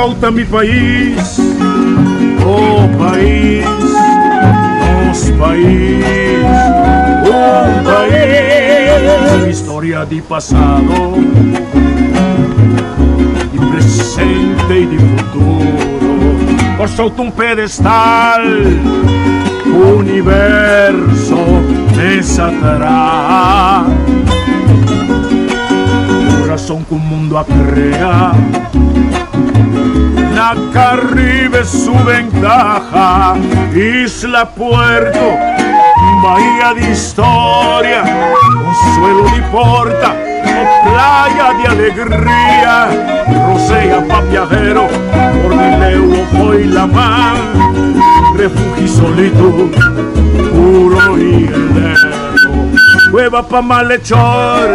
solta mi país, oh país, nos país, un país, historia di passato, di presente e di futuro, por sotto un pedestal, universo me satrà, corazón que un mundo acrea, la que arriba es su ventaja, isla, puerto, bahía de historia, consuelo de porta, o playa de alegría, rosea pa' viajero, por mi leo voy la mar, refugio solito, puro y heleno, cueva pa' malhechor,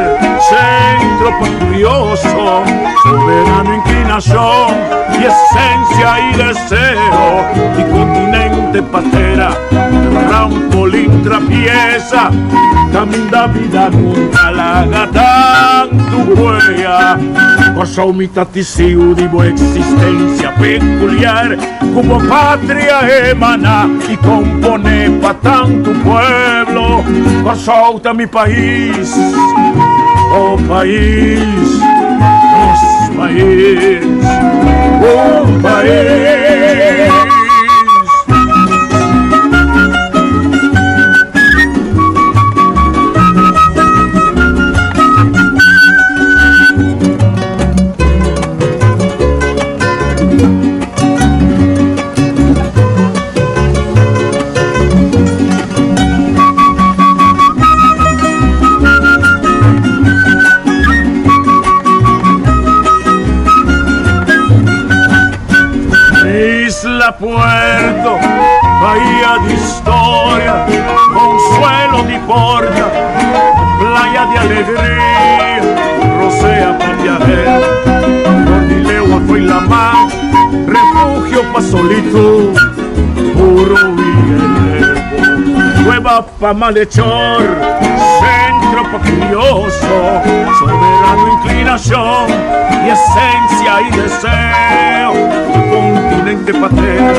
centro pa' curioso, soberano inclinación y esencia y deseo, y continente patera, trampolín trapieza, camina vida nunca la gata tu huella, cosa umita tisiu divo existencia peculiar, como patria emana y compone pa' tanto pueblo, cosa mi país, oh país, nos país, oh país. Puerto, bahía de historia, consuelo de porta, playa de alegría, rosea pa' viajero, Cordileo fue la mar, refugio pa' solito, puro y heleno, cueva pa' malhechor, centro pa' curioso, soberano inclinación y esencia y deseo, continente patera,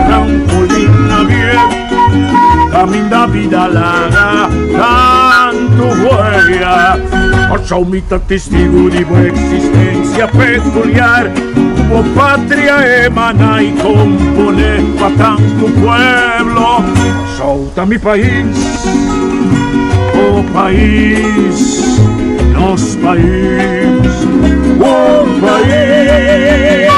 trampolín abierto, camina vida larga, tanto huella, ocho umita testigo de buena existencia peculiar, como patria emana y compone pa' tanto pueblo, solta mi país, oh país, nos país, un país.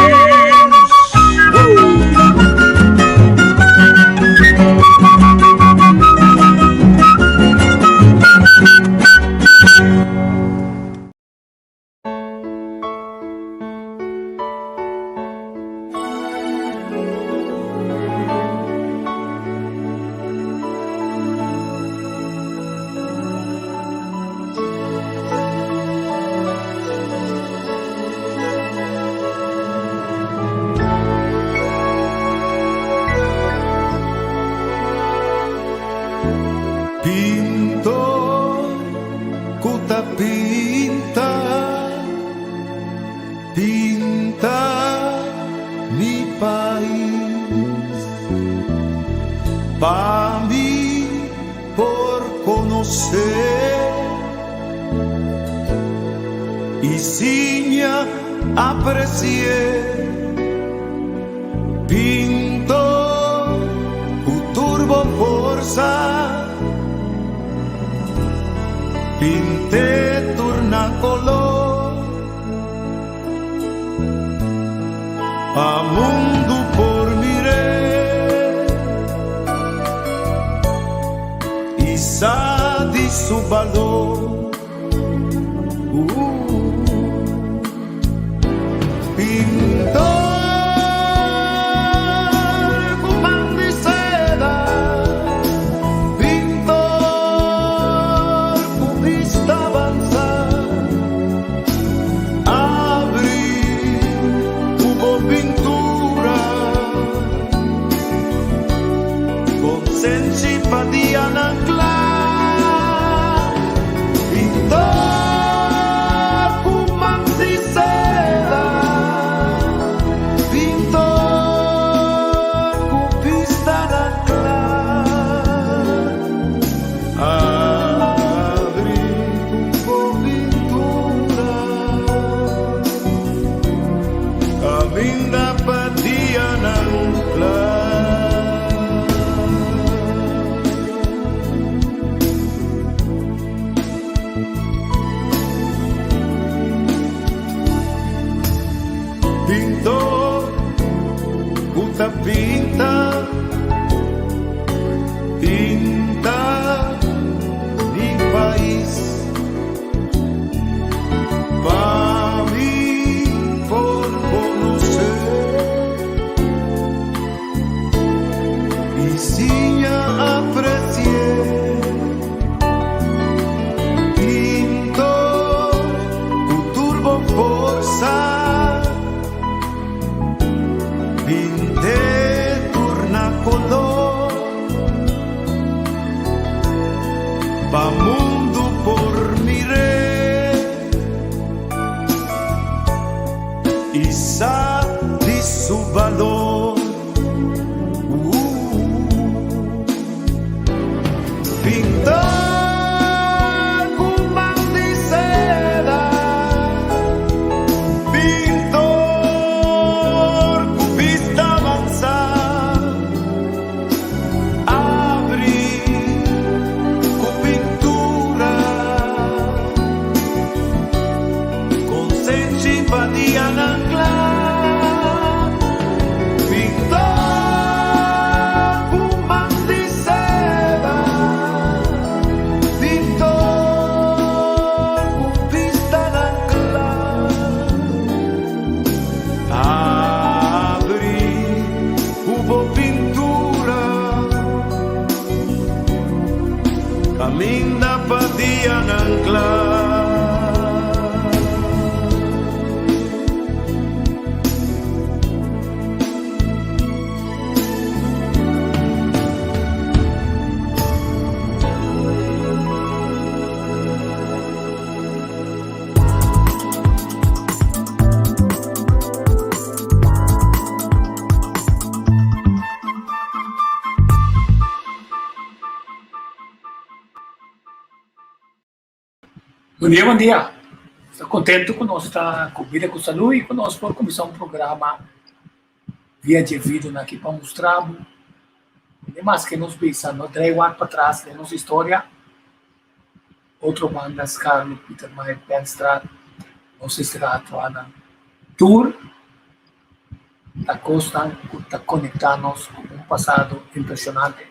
Pa' mí por conocer y siña aprecié, pinto un turbo forza, pinté turnacolor a mundo por miré y sa di su valor. vizinha aprecié. Pintor con turbo forza, pinte turna color, pa mundo por miré, y sa di su valor. Pintor con man de seda, pintor con vista avanzada, abrí con pintura, con sensibilidad en anclar. Caminda padia anclar. Bom dia. Estou contente com nossa comida com saúde e com nós por começar um programa via de vídeo aqui para mostrar mais que nos pensa, no 3 anos para trás da nossa história. Outro bandas, Carlos, Peter Mayer, Penstraat, nossa estrada na tour, da costa, está conectando-nos com um passado impressionante,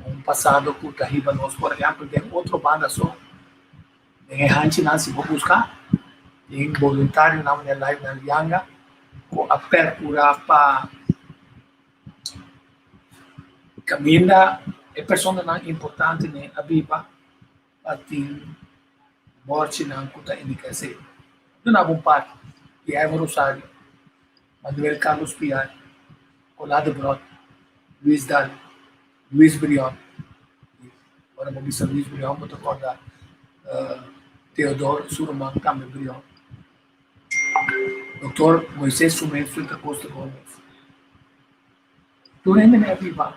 um passado que está arriba nós, por exemplo, tem outro banda só. Em Hanchi se vou buscar, em voluntário na live na Lianga, com a percura para caminhar é pessoa importante né a viva para ter morte na conta indicação. Não há um par e é Rosário, Manuel Carlos Piar, Colado Brot, Luiz Dal, Luiz Brion, agora vou dizer Luiz Brion, vou recordar. Teodoro Surman Camebrion, Dr. Moisés Sumenso da Costa Gomes. Durante a viva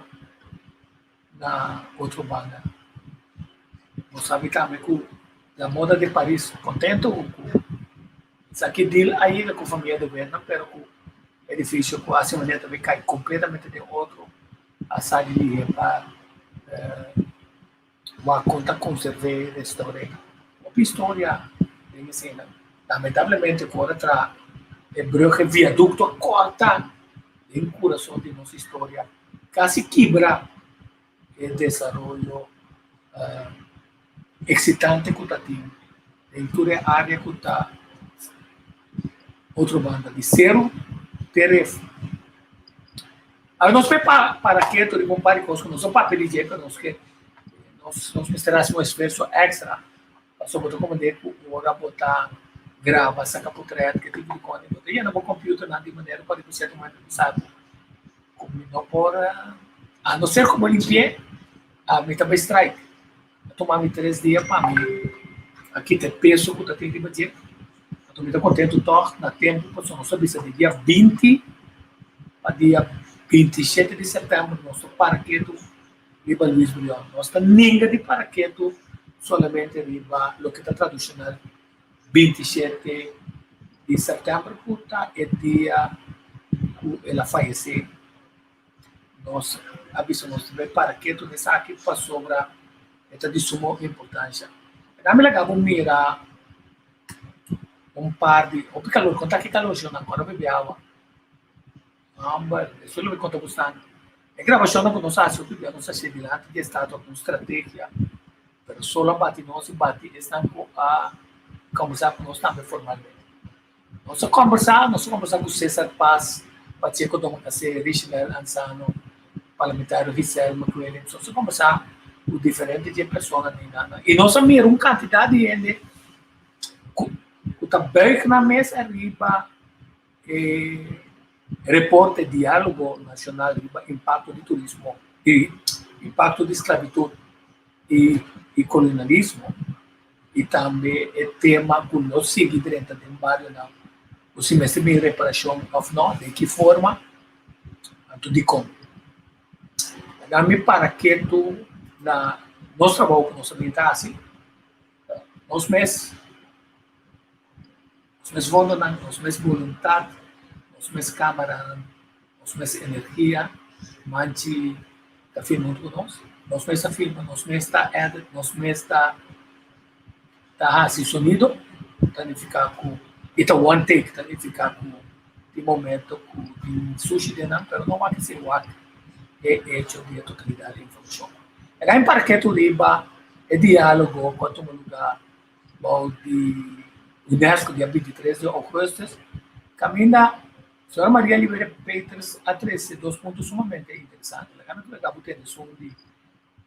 na outra banda, nós sabemos que a moda de Paris, contente com isso aqui dele aí com a família de Vietnã, mas é difícil que a semana também cai completamente de outro a sair de para uma conta conservar a história. História em cena. Lamentavelmente, agora tra é brugge viaducto corta em coração de nossa história, quase quebra o desenvolvimento excitante que está tendo. Em toda a área que está outra banda de zero tarefa. Aí nós para que tu compare com nós não papel de que nós precisamos um esforço extra. Sobre como de agora botar grava saca por trás que tem que contar e não vou computer nada de maneira para você tomar sabe como não por a não ser como limpar a mim também strike tomar 3 dias para mim aqui tem peso que tem que fazer estou muito contente toque na tempo porque não sabe se de dia 20 a dia 27 de setembro nosso paraquedo viva Luiz Brion nós está ninguém de paraquedo solamente arriba lo que está tradicional 27 de setembro que é dia que ela faleceu nós avisamos para que tudo isso aqui para sobra é de suma importância a mim legal mirar par de o que calor conta que calor já agora bebe água isso lo me conta bastante a gravação não nos faz o que não se de lá que está com estratégia pero solo bate nós e bate estão a conversar com nós também formalmente nós conversar com César Paz Pacheco Dom Case Richel Ansano parlamentar Riselma com ele, então se conversar com diferentes de pessoas e nós amir uma quantidade de gente que também na mesa arriba repórter diálogo nacional arriba impacto de turismo e impacto de esclavitud e colonialismo e também é tema que nós seguimos dentro do bairro o semestre de reparação of não de que forma de como me para que tu na nosso trabalho que nós habilitar assim nós mesmos vontade nós mesmos vontade nós mesmos câmara nós mesmos energia manche está filmando com nós mesmos está filmando nós mesmos está edit nós mesmos está assim sonido está ficar com e one take está ficar com de momento com de sushi de não pero não há que ser o é hecho de totalidade de informação. Agora, em parqueto riba, é diálogo com um lugar de Unesco, dia 23 de agosto, caminha a senhora Maria Oliveira Peters a 13, 2 pontos sumamente interessantes. Ela não está tendo som de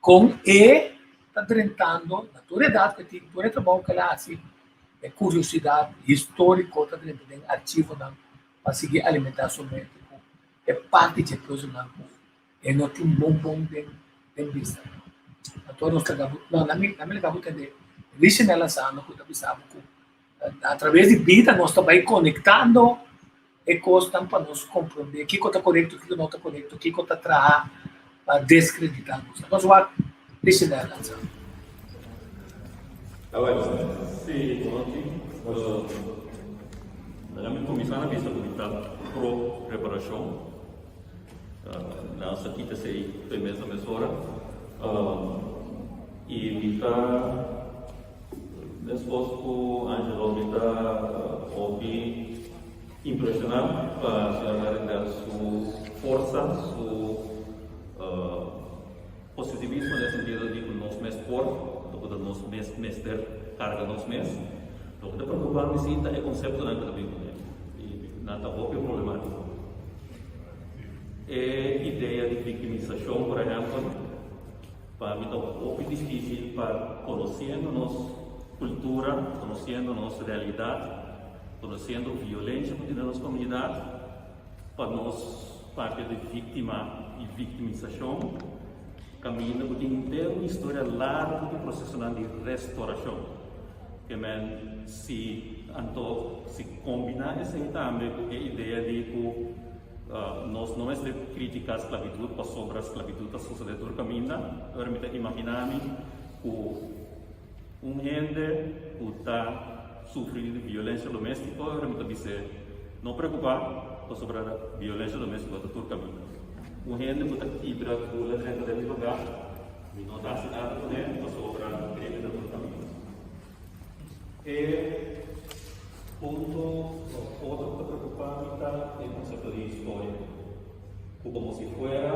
com e está tentando, na tua idade, que tem todo o trabalho que ela faz, é curiosidade histórica, está tentando arquivo para seguir alimentar somente, é parte de coisa é não tem bom de vista. Então nós acabamos, não, na minha acabamos de lixar ela sano, que está através de vida nós também conectando e coisas para nós compreender o que está correto, o que não está correto, o que está atrás para descreditar nós vamos lixar ela sano. Sì, nella mia commissione abbiamo cominciato pro preparazione. Na sakita sei foi mesmo mesora e está depois com Angelo está ouvi impressionado para se analisar sua força, sua positivismo no sentido de que nós mesmos por, do que nós mesmos ter carga nós mesmos, do que preocupar-me sim é o conceito da também e nada óbvio problemático. É ideia de vitimização, por exemplo, para mim é um pouco difícil para conhecendo nossa cultura, conhecendo nossa realidade, conhecendo a violência que tem na nossa comunidade, para nós parte de vítima e vitimização, caminho porque tem uma história larga de processo de restauração, que se combinar essa também com a ideia de que nós não é de criticar a esclavitud, para sobre a esclavitud a sociedade do caminho, permite imaginar-me que gente que está sofrendo de violência doméstica, permite dizer, não preocupar sobre a violência doméstica do caminho. Gente que está quebra com a dentro daquele lugar, não está assinado com ele, sobre a crime do caminho. E outro que preocupado está el concepto de historia, como si fuera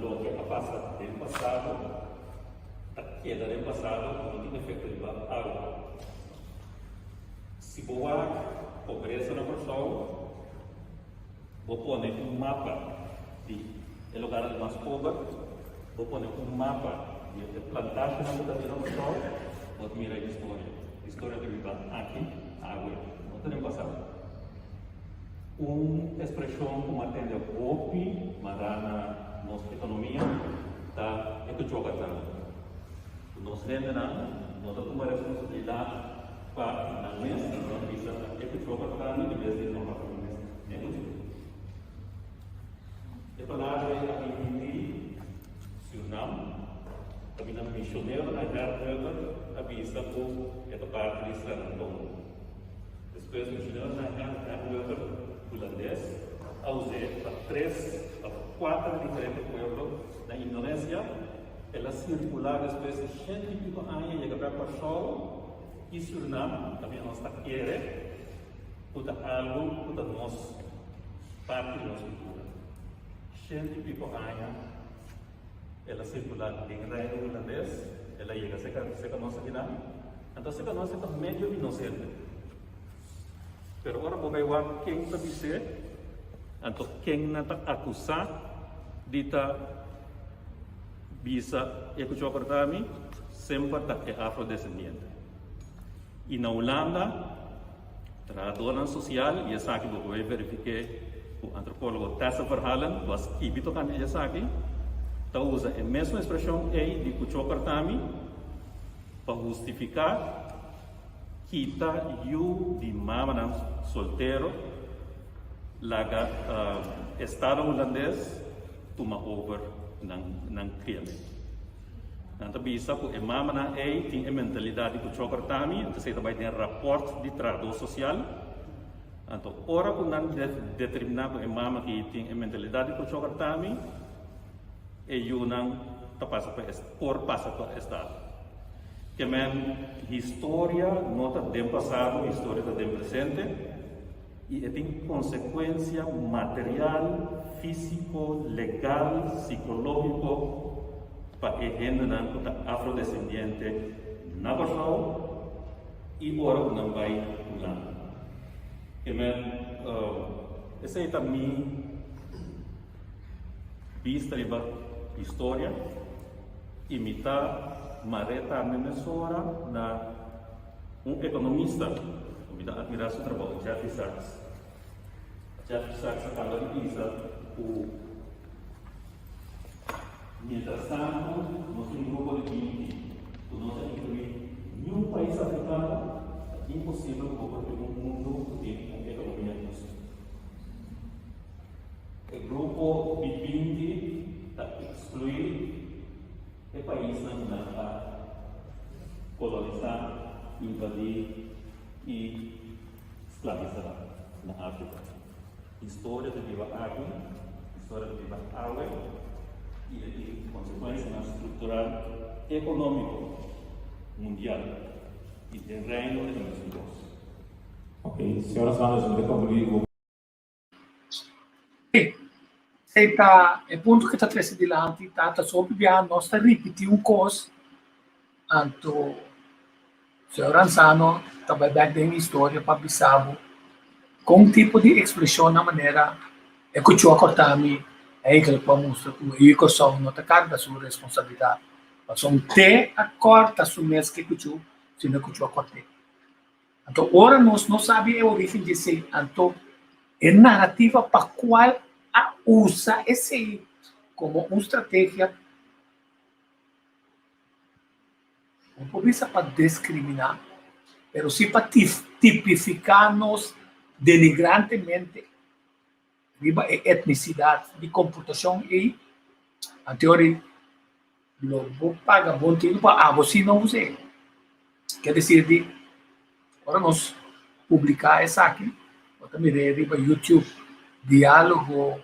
lo que ha pasado del pasado, queda del pasado, no tiene efecto de algo. Si vos a pobreza na persona, vos pone mapa de lugar mais pobre, vos pone mapa de plantagem na vida da persona, vos mira a história que vive aqui, água. No passado. Uma expressão como atende ao golpe, mas na nossa economia, é que joga tanto. Nós temos uma responsabilidade para na mesa, é que joga tanto de vez em quando é muito. A palavra é a Hindi, Suriname, também na missionária na Herberger, a vista por esta parte de Israel. Depois, o engenheiro na Herberger holandês, a usar para 4 diferentes pueblos na Indonésia, ela circular depois de 100 anos, chega para o Sol e Suriname, também nós está querendo, puta algo, puta nós, parte da nossa cultura. 100 anos, ela circular em reino holandês, ela chega a ser a nossa vida, então se a nossa está meio inocente. Pero agora vou ver quem está dizer, então quem está acusado de bisa ekuchokortami sempre é afrodescendente. E na Holanda, tradução social, e essa aqui eu verifiquei, o antropólogo Tessa Verhalen, was ibito kan essa aqui, usa a mesma expressão aí de kuchokortami para justificar kita yu di mama solteiro laga estado holandês toma over ng crime. Então bisa po mama na tem a mentalidade de kuchokortami, então se também tem rapport de trabalho social. Então ora po nan determinar po mama que tem a mentalidade de kuchokortami e yun ang passa para estado. Que men história nota do passado, história do presente e tem consequência material, físico, legal, psicológico para a gente afrodescendente na Portugal e ora não vai lá. Que men essa é também vista de história imitar Mareta Minnesota na economista, me dá admiração do trabalho, Jeffrey Sachs. Jeffrey Sachs acaba de dizer o mientras tanto, nós temos um grupo de 20, nós incluir nenhum país africano, é impossível porque um mundo tem uma economia justa. O grupo de 20 está excluir o país não colonizar, invadir e escravizar na África. História de viva água, história de viva água e de consequência estrutural econômico mundial e de reino de negócios. Ok, senhoras e senhores, não tem como ligar. É ponto que está trazendo adiante, está sobre a nós repetir coisa, anto senhor Ansano também back da história para bisabo com tipo de expressão na maneira é que eu cortami é que para mostrar que eu sou não carga da sua responsabilidade, mas um te acorda assumir que eu se não que eu cortei. Então ora nós não sabe a origem desse, então é narrativa para qual a usa esse como uma estratégia não pode ser para discriminar, mas sim para tipificar-nos denigrantemente a etnicidade de computação e a teoria logo paga bom tempo para você não usar. Quer dizer, agora nós publicar essa aqui, ou também riba YouTube, diálogo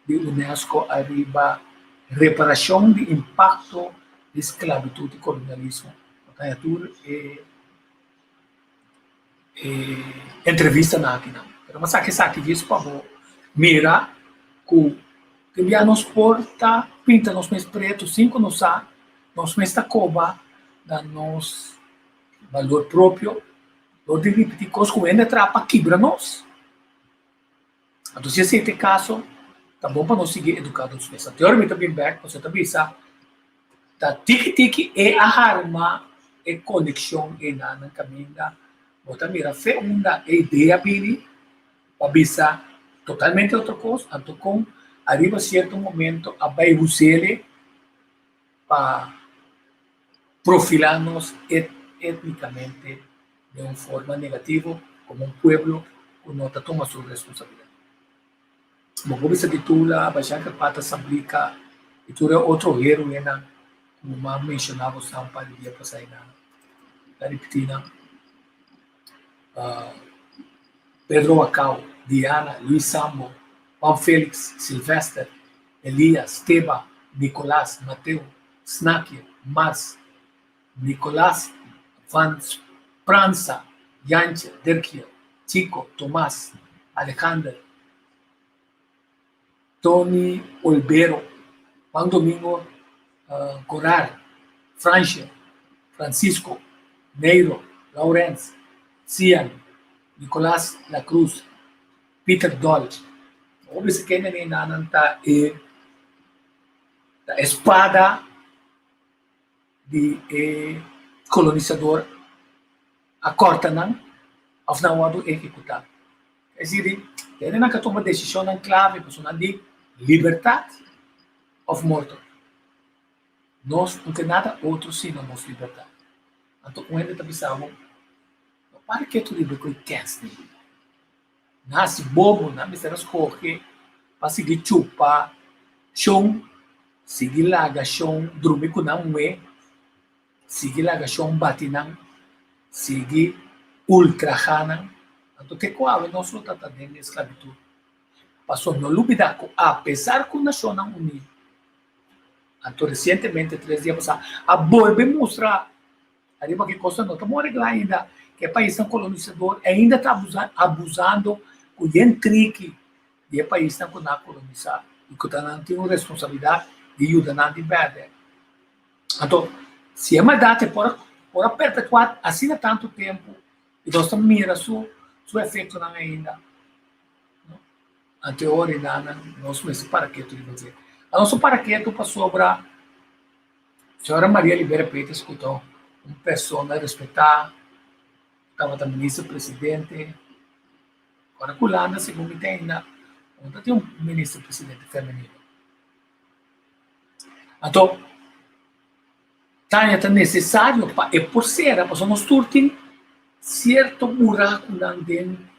de Unesco arriba reparação de impacto de esclavitud e colonialismo. Portanto, entrevista na aqui não. Mas aqui diz para mira que já nos porta pinta nos mais pretos, cinco nos mais tacoba da nos valor próprio, o de repetir coisas que ainda trapa quebra nós. Então, se esse é o caso, tá bom para nós seguir educados nessa teoria, também back, você também sabe, da tiki-tiki é a arma, é conexão, é na caminho da, bota mira, fé uma ideia bem, para bisa totalmente outra coisa, então com arriba certo momento, a vai usar para profilar-nos etnicamente de uma forma negativa, como um pueblo que não toma sua responsabilidade. Como se titula, basta que pata se aplica, e tu é outro erro, como mencionava o Sampa de dia passado na repetina. Pedro Acau, Diana, Luiz Sambo, Juan Félix, Silvestre, Elias, Esteba, Nicolás, Mateo, Snakia, Mars, Nicolás, Van França, Yancha, Derkia, Chico, Tomás, Alejandro, Tony Olvero, Juan Domingo Corar, Francia, Francisco, Neiro, Lawrence, Cian, Nicolás La Cruz, Peter Doll. Obviously, kaya nanananta a espada de colonizador a corta não of não há do executar. Quer dizer, ele não quer tomar decisão em clave pessoal de liberdade ou morte. Nós não tem nada outro senão nossa liberdade. Então, quando ele está pensando, para que tu livre com o cast? Nasce bobo, não precisa escolher para seguir chupa, chão, seguir laga chão, dormir com não é, seguir laga chão, bate não, seguir ultra hana. Então, que qual é nosso luta dentro da esclavitud? Passou no lúbida, apesar que a nação não unida. Então, recentemente, 3 dias passados, a Borbe mostra, arriba que coisa não estamos arreglando ainda, que o país colonizador ainda está abusando com o trick e o país está colonizado e que não tem responsabilidade de ajudar de verdade. Então, se é uma data por perpetuar assim há tanto tempo, e nós estamos mirando o efeito não ainda. Até hoje, nós não para que tu dizer. A nossa paraquedo passou para a senhora Maria Libera Peita, escutou uma pessoa respeitada, estava também ministro-presidente, agora culanda, segundo me ainda, onde tem um ministro-presidente feminino. Então, é necessário, e por ser, a pessoa nós tem certo buraco dentro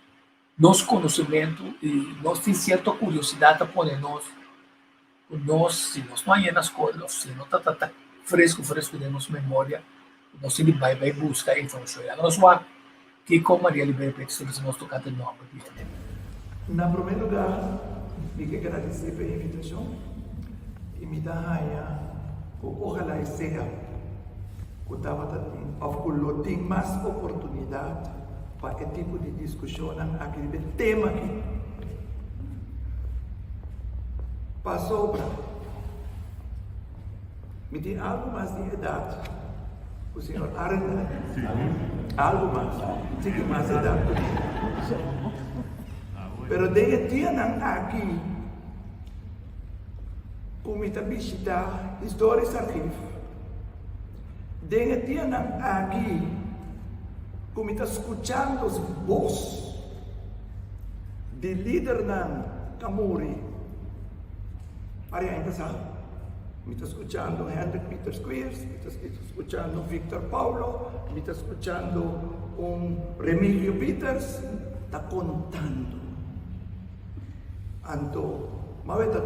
nosso conhecimento e nós temos certa curiosidade para nós, se nós não é nas coisas, se não está fresco de nossa memória, nós temos que buscar informação. Agora, nós vamos que com Maria Libera Peita, se nós tocar de novo. Em primeiro lugar, eu quero agradecer pela invitação e me dá ojalá seja que eu tenho mais oportunidade para esse tipo de discussão aquele tema aqui. Passou para me tem algo mais de idade. O senhor Aranda, algo mais, tem mais idade. Pero de dia aqui, como está visitar histórias arquivos. De dia aqui, como está escutando os vozes de líder na Camuri. Para empezar, me está escuchando Hendrik Peter Squires, me está escuchando Victor Paulo, me está escuchando Remigio Peters, está contando. Anto, maveta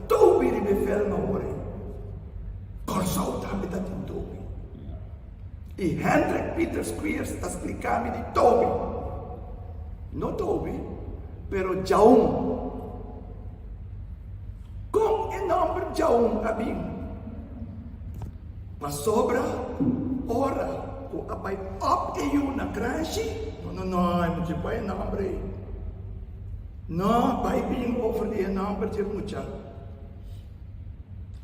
Toby de befer no ore. Corsou habita de Toby. E Hendrik Peter Squires está explicando de Toby. Não Toby, pero Jaum. Com o nome Jaum abim. Mas sobra hora. O apai op e eu na crash. Não, não te vai nome. Não, vai bem oferecer nome de muita.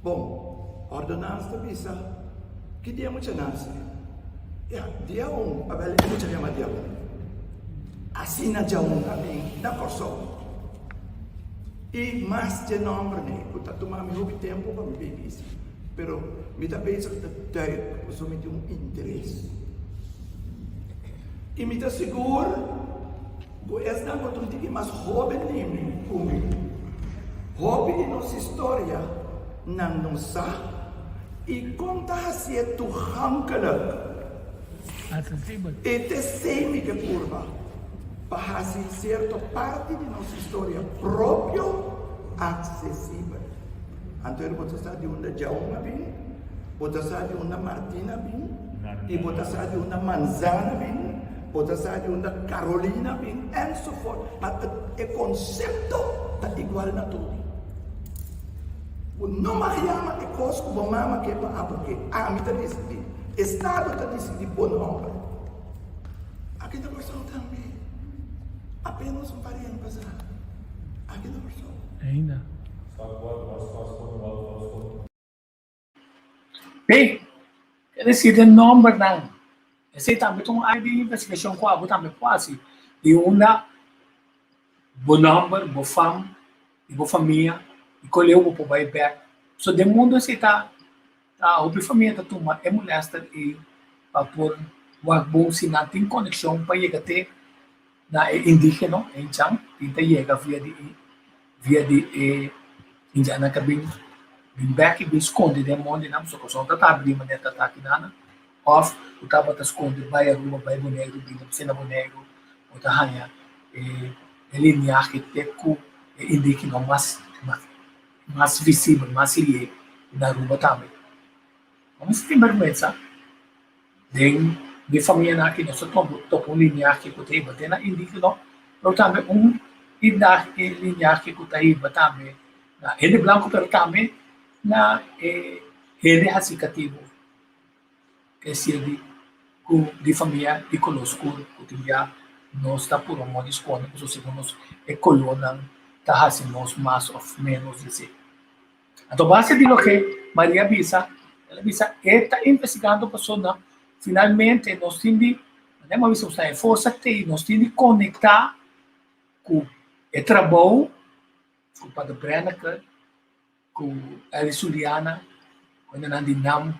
Bom, ordenança visa. Que dia muita nasce? Dia a velha muita chama dia. Assim na Jaum abim, na Corsou. E mais de nome, porque tomar meu tempo para me ver isso. Pero me dá bem que eu só me tem interesse. E me dá seguro, que esta é um tipo mais jovem comigo. Jovem de nossa história, não sabe, e conta se é tu hankelijk. E te semi que curva. Para ser certa parte de nossa história próprio acessível. Então, você está de uma Jauma bem, você está de uma Martina bem, e você está de uma Manzana bem, você está de uma Carolina bem, e so forth. Mas o conceito está igual na tudo. Não me chama de coisa como mama que é porque me está decidindo. Estado está decidindo por nome. Aqui está passando também. Apenas parente passar. Aqui não passou. Ainda. Bem, quer dizer, o nome não. Esse também tem uma de investigação com a também quase. E uma, bom nome, boa fama, e boa família, e colheu o pai back. So de mundo se tá a família tuma é molesta e por wag bom se não tem conexão para chegar até na indígena em Chang, tenta chegar via de indiana que bem back e bem esconde de mundo não só só tá abrir maneira tá aqui nana off o tava tá esconde vai a rua vai boneiro bem cena boneiro o tá hanha ele arquiteto indígena mais visível mais ele na rua também vamos ter vergonha de família aqui nós topo linha que eu tenho batendo indígena pero também linha que eu tenho também ele branco pero também na ele racicativo que é de família de conosco que tinha nós está por uma escola que os segundos é coluna tá nós mais ou menos assim então base de lo que Maria Bisa ela Bisa está investigando pessoa finalmente nós temos né uma visão está força tem nós temos que conectar com o trabalho com o Padre Brenner com a Juliana quando não dinam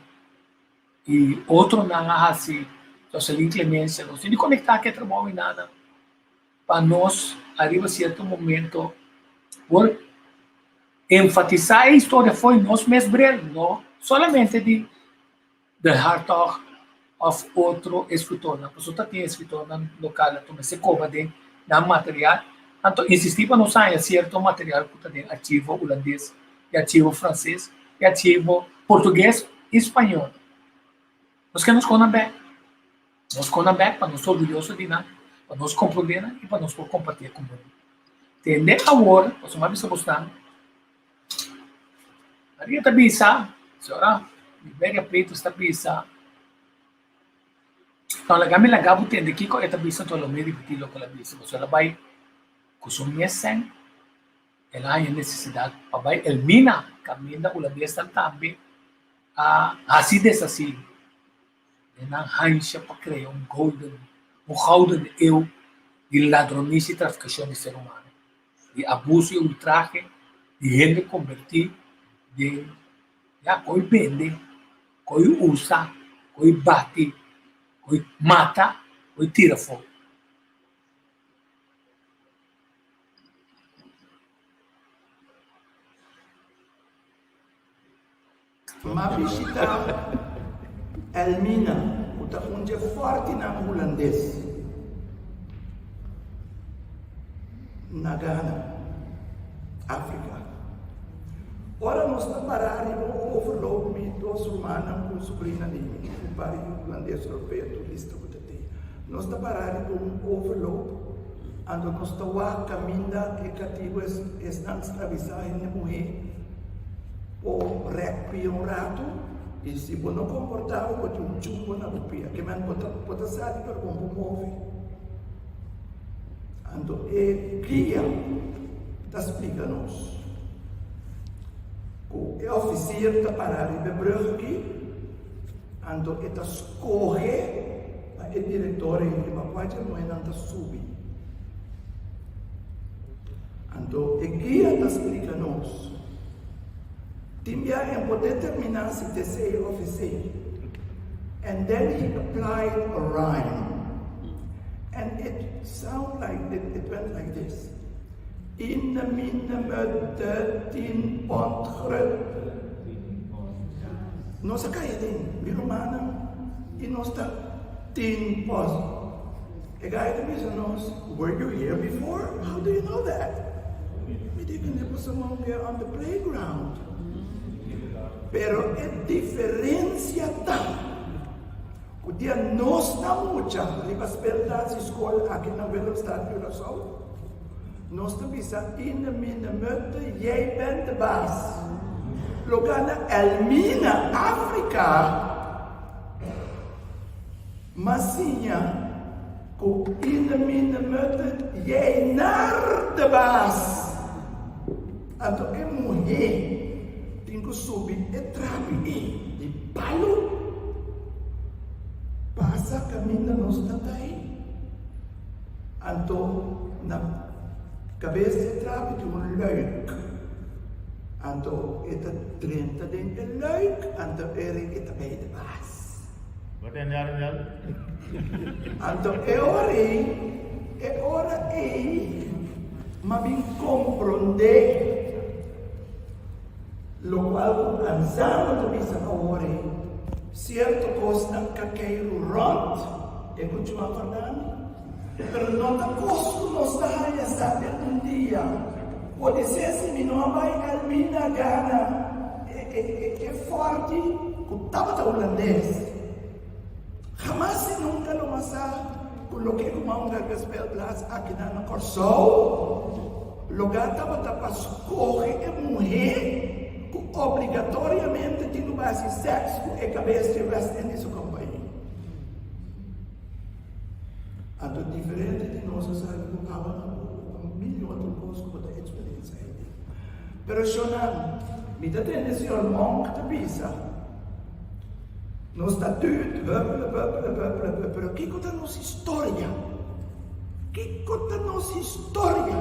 e outro não assim então se inclemência nós temos que conectar que trabalho e nada para nós arriba certo momento por enfatizar a história foi nós mesmos não solamente de the heart of outro escritor na pessoa tem escritor no local então se cobra de na material então insistir para nós sair certo material que tem arquivo holandês e arquivo francês e arquivo português e espanhol nós queremos conhecer para nós orgulhoso de nada para nós compreender e para nós compartilhar com o mundo entender agora nós vamos ver gostando Maria está bisa senhora Libéria Preto está bisa então la kami lagabo tende kiko eta bisa to lo meri bitilo ko la bisa so ela vai kusumyesen ela hay necessidade pabai elmina caminda holandês também assim desassi na hansha para criar gouden eu de ladronice e traficação de ser humano de abuso e ultraje de gente convertir de coi vende coi usa coi bate coi mata coi tira fogo Ma visita Elmina, uta unje forte na holandês. Na Ghana, África. Ora nós não parar e vou overload me dos humanos com sobrinha de mim, o pai holandês europeu, turista que tem. Nós não parar e vou overload, ando nós tawa caminda e cativo não escravizar em mulher, ou recpi rato. E se você não comportar, você tem chumbo na rupia, que man pode sair para como move. Ando e cria, explica-nos. O oficial está parado em Brugge aqui, ando e está escorre, a diretor em uma coisa não é nada subir. Ando e guia explica-nos. Timia and would determine if they say officer. And then he applied a rhyme. And it sounded like, it went like this. In the minimum 13 pond grut. Nossa kaya din, birumanang, inosta 10 pond. A guy that is knows, were you here before? How do you know that? We didn't have someone here on the playground. Pero é diferença tá. O dia nós na mucha, libas verdades escola aqui na Vila Estado de Sul. Nós também sa in minha möte, jij bent de baas. Lugar na Elmina, África. Massinha, com in minha möte, jij naar de baas. Então é mulher. Tenho subir e trabe de palo passa caminho nos tatai então na cabeça de trabe de leuk Anto ita 30 din de leuk, anto eri ita bij de baas. Wat en jaar dan? Anto ora ma mi comprende. Lo qual ansano to bisa ori, certo costa caqueiro ront, e continua falando. Pero não está costo nos daria saber dia. Pode ser se me não vai almina gana é forte que estava holandês. Jamás se nunca lo masa coloquei como um gaspel blas aqui na Corsol. Lugar estava para escolher a mulher que obrigatoriamente tem no base sexo e cabeça de West Indies companhia. Anto diferente de nós, sabe, que estava milhão de coisas com a experiência. Pero Shonan, me dá atenção, monk de bisa. No estatuto, pero que conta nossa história? Que conta nossa história?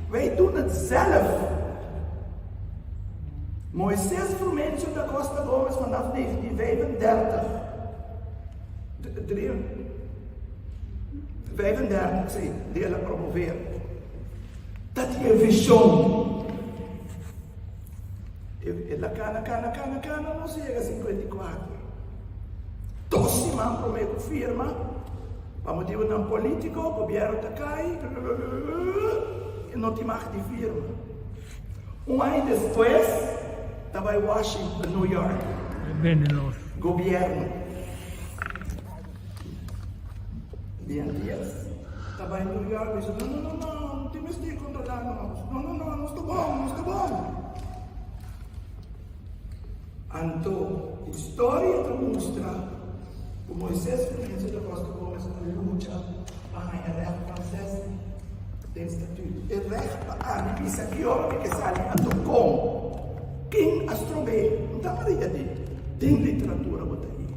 Wij doen het zelf. Moisés Frumencio da Costa Gomes vanaf 1935. 35, sim, dele a promover. Dat é visão. Ela cana, não chega a 54. 12 man prometo firma. Para motivo não político, o governo está cai. E não te marca de firma. Ano depois, estava em Washington, New York. Governo. Dias. Estava em New York e disse, não, temos que controlar nós. Não está bom. Então, a história demonstra que Moisés Frumencio da Costa Gomes luta para a reto francês tem estatuto. E reto para a missa que hora que sai a com quem astrobê. Não está Maria dito. Tem literatura bota aí.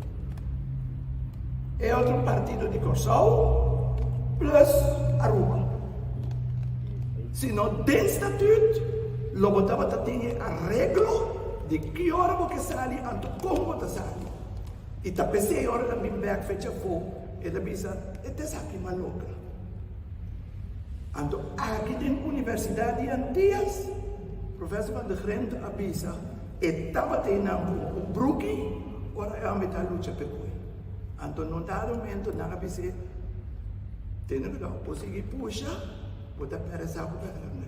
É outro partido de Corsol plus Aruba. Se não tem estatuto, lo botava tem arreglo de que hora você sai anto como você sai. E tá pensei hora da minha back fecha for, ela bisa, essa aqui maluca. Anto aqui tem universidade antigas, professor van de Grente abisa, estava tendo o Brookie, ora é a metalucha pecoi. Anto não dá momento na abisa, tem que dar conseguir puxa, botar para essa governo.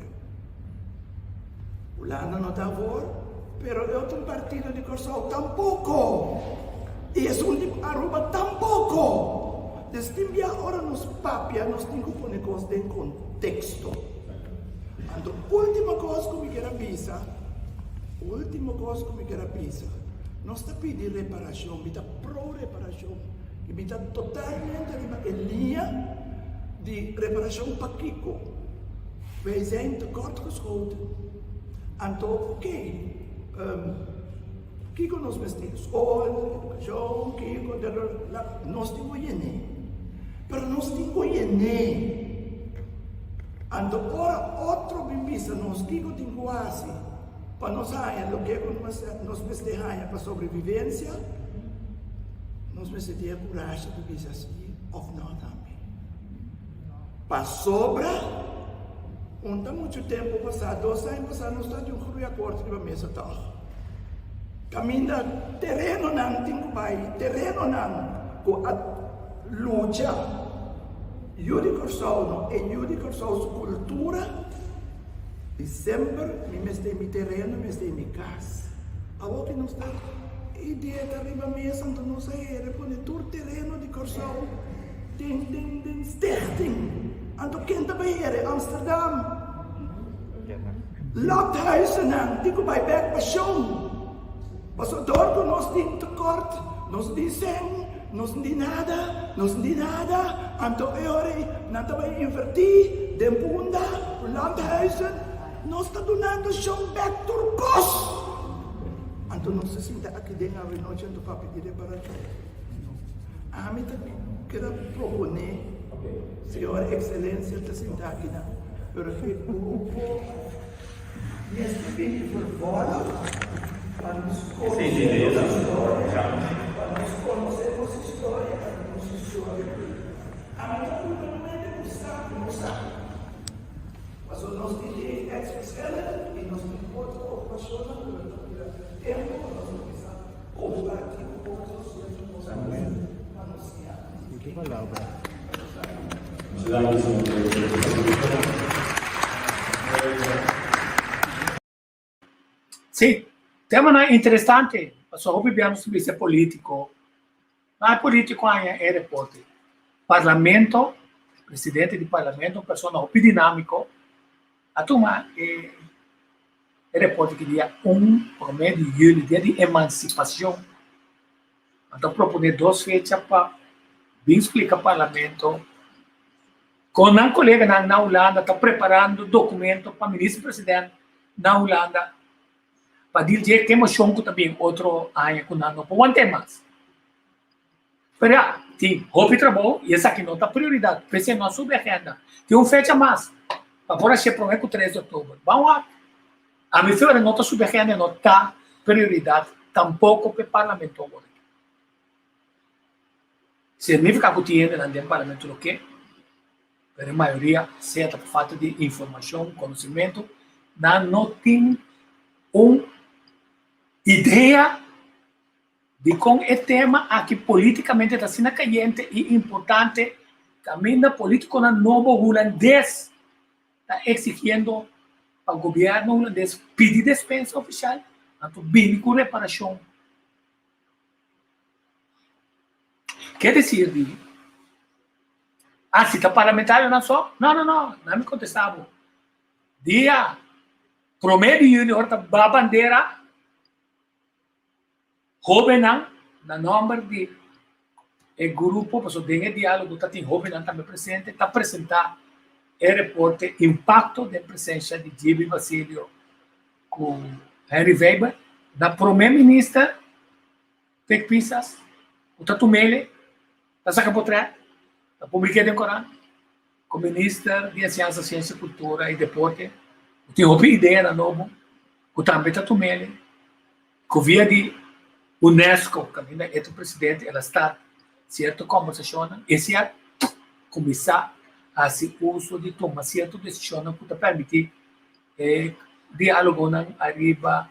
O lado não está vor, pero é outro partido de Corsol tampouco. E esse último Aruba tampouco. Destinbia ora nos papia, nos tenho com negócio de contexto. Então, última coisa que me quero avisar, nós está pedindo reparação, me está pro-reparação, e me está totalmente em linha de reparação para Kiko. Wij zijn tekortgeschoten. Então, ok. Kiko nos vestimos, educação, Kiko, nós temos iene. Pero nós temos iene. Então, ora, outro bimbisa, nós Kiko temos assim, para nós sair, o que nós festejamos para sobrevivência, nós precisamos ter coragem de dizer assim, ou não também. Para sobra, não há muito tempo passado, 2 anos passados, nós estamos de um acordo de uma mesa tal. Caminha terreno não tem terreno não com a luta. Judi Corsol e Judi Corsol cultura. E sempre me mestei mi terreno, mestei mi casa. Agora que não está ideia de arriba mesa, então não sei, repõe todo terreno de Corsol. Tem stichting. Então quem está bem é Amsterdam. Lothuizen não, digo vai back passion. Mas o dor que nós temos tekort, nós dizem, nós não tem nada, então eu não vai invertir, de bunda, o Landhuizen, nós está donando chão back turcos. Então nós se senta aqui dentro da noite do papo de reparação. A mim também quero propor, Senhora Excelência, de sentar aqui na. Pero que grupo Mesmo bem por fora, para nos Sim, beleza. para nós conhecermos história, para nos história. A minha culpa não é demonstrar, não sabe. Mas o nosso DJ é especial e nós temos outra ocupação durante o tempo, nós vamos precisar ouvir aqui um pouco dos seus anunciar. Sim, tema interessante. Só vivemos sobre ser político. Não é político, é repórter. Parlamento, presidente do parlamento, uma pessoa dinâmico. A turma é repórter que dia 1 de julho, dia de emancipação. Então, proponer 2 fechas para explicar o parlamento. Com um colega na Holanda, está preparando documento para o ministro-presidente na Holanda, para dizer que temos chonco também, outro ano, com não por um tema. Mas, tem roupa e trabalho, e essa aqui não está prioridade, pensei na sua agenda. Tem um fecha mais, para pôr a cheia com 3 de outubro. Vamos lá. A minha filha não está sua agenda, não está prioridade, tampouco para o parlamento agora. Significa que tem no parlamento o quê? Pero a maioria, certa por falta de informação, conhecimento, não tem uma ideia de como é tema aqui politicamente está sendo caliente e importante. Caminho político na novo holandês está exigindo ao governo holandês pedir dispensa oficial, tanto bem com reparação. Quer dizer, se está parlamentar não só? Não me contestava. Dia, promédio junior, está a bandeira, jovem na nome de grupo, para ter diálogo, está tem jovem também presente, está apresentar o reporte impacto da presença de Gibi Basílio com Henry Weber, da primeira-ministra, Pek Pisas, o Tatumele, da Sacapotré, da Publiquei do Corão, com o ministro de Ciência, Cultura e Deporte, tem uma ideia na novo, o também Tatumele, com via de UNESCO, que é o presidente, ela está, certo, conversação, e se começar a se uso de tomar certa decisão para permitir diálogo na arriba,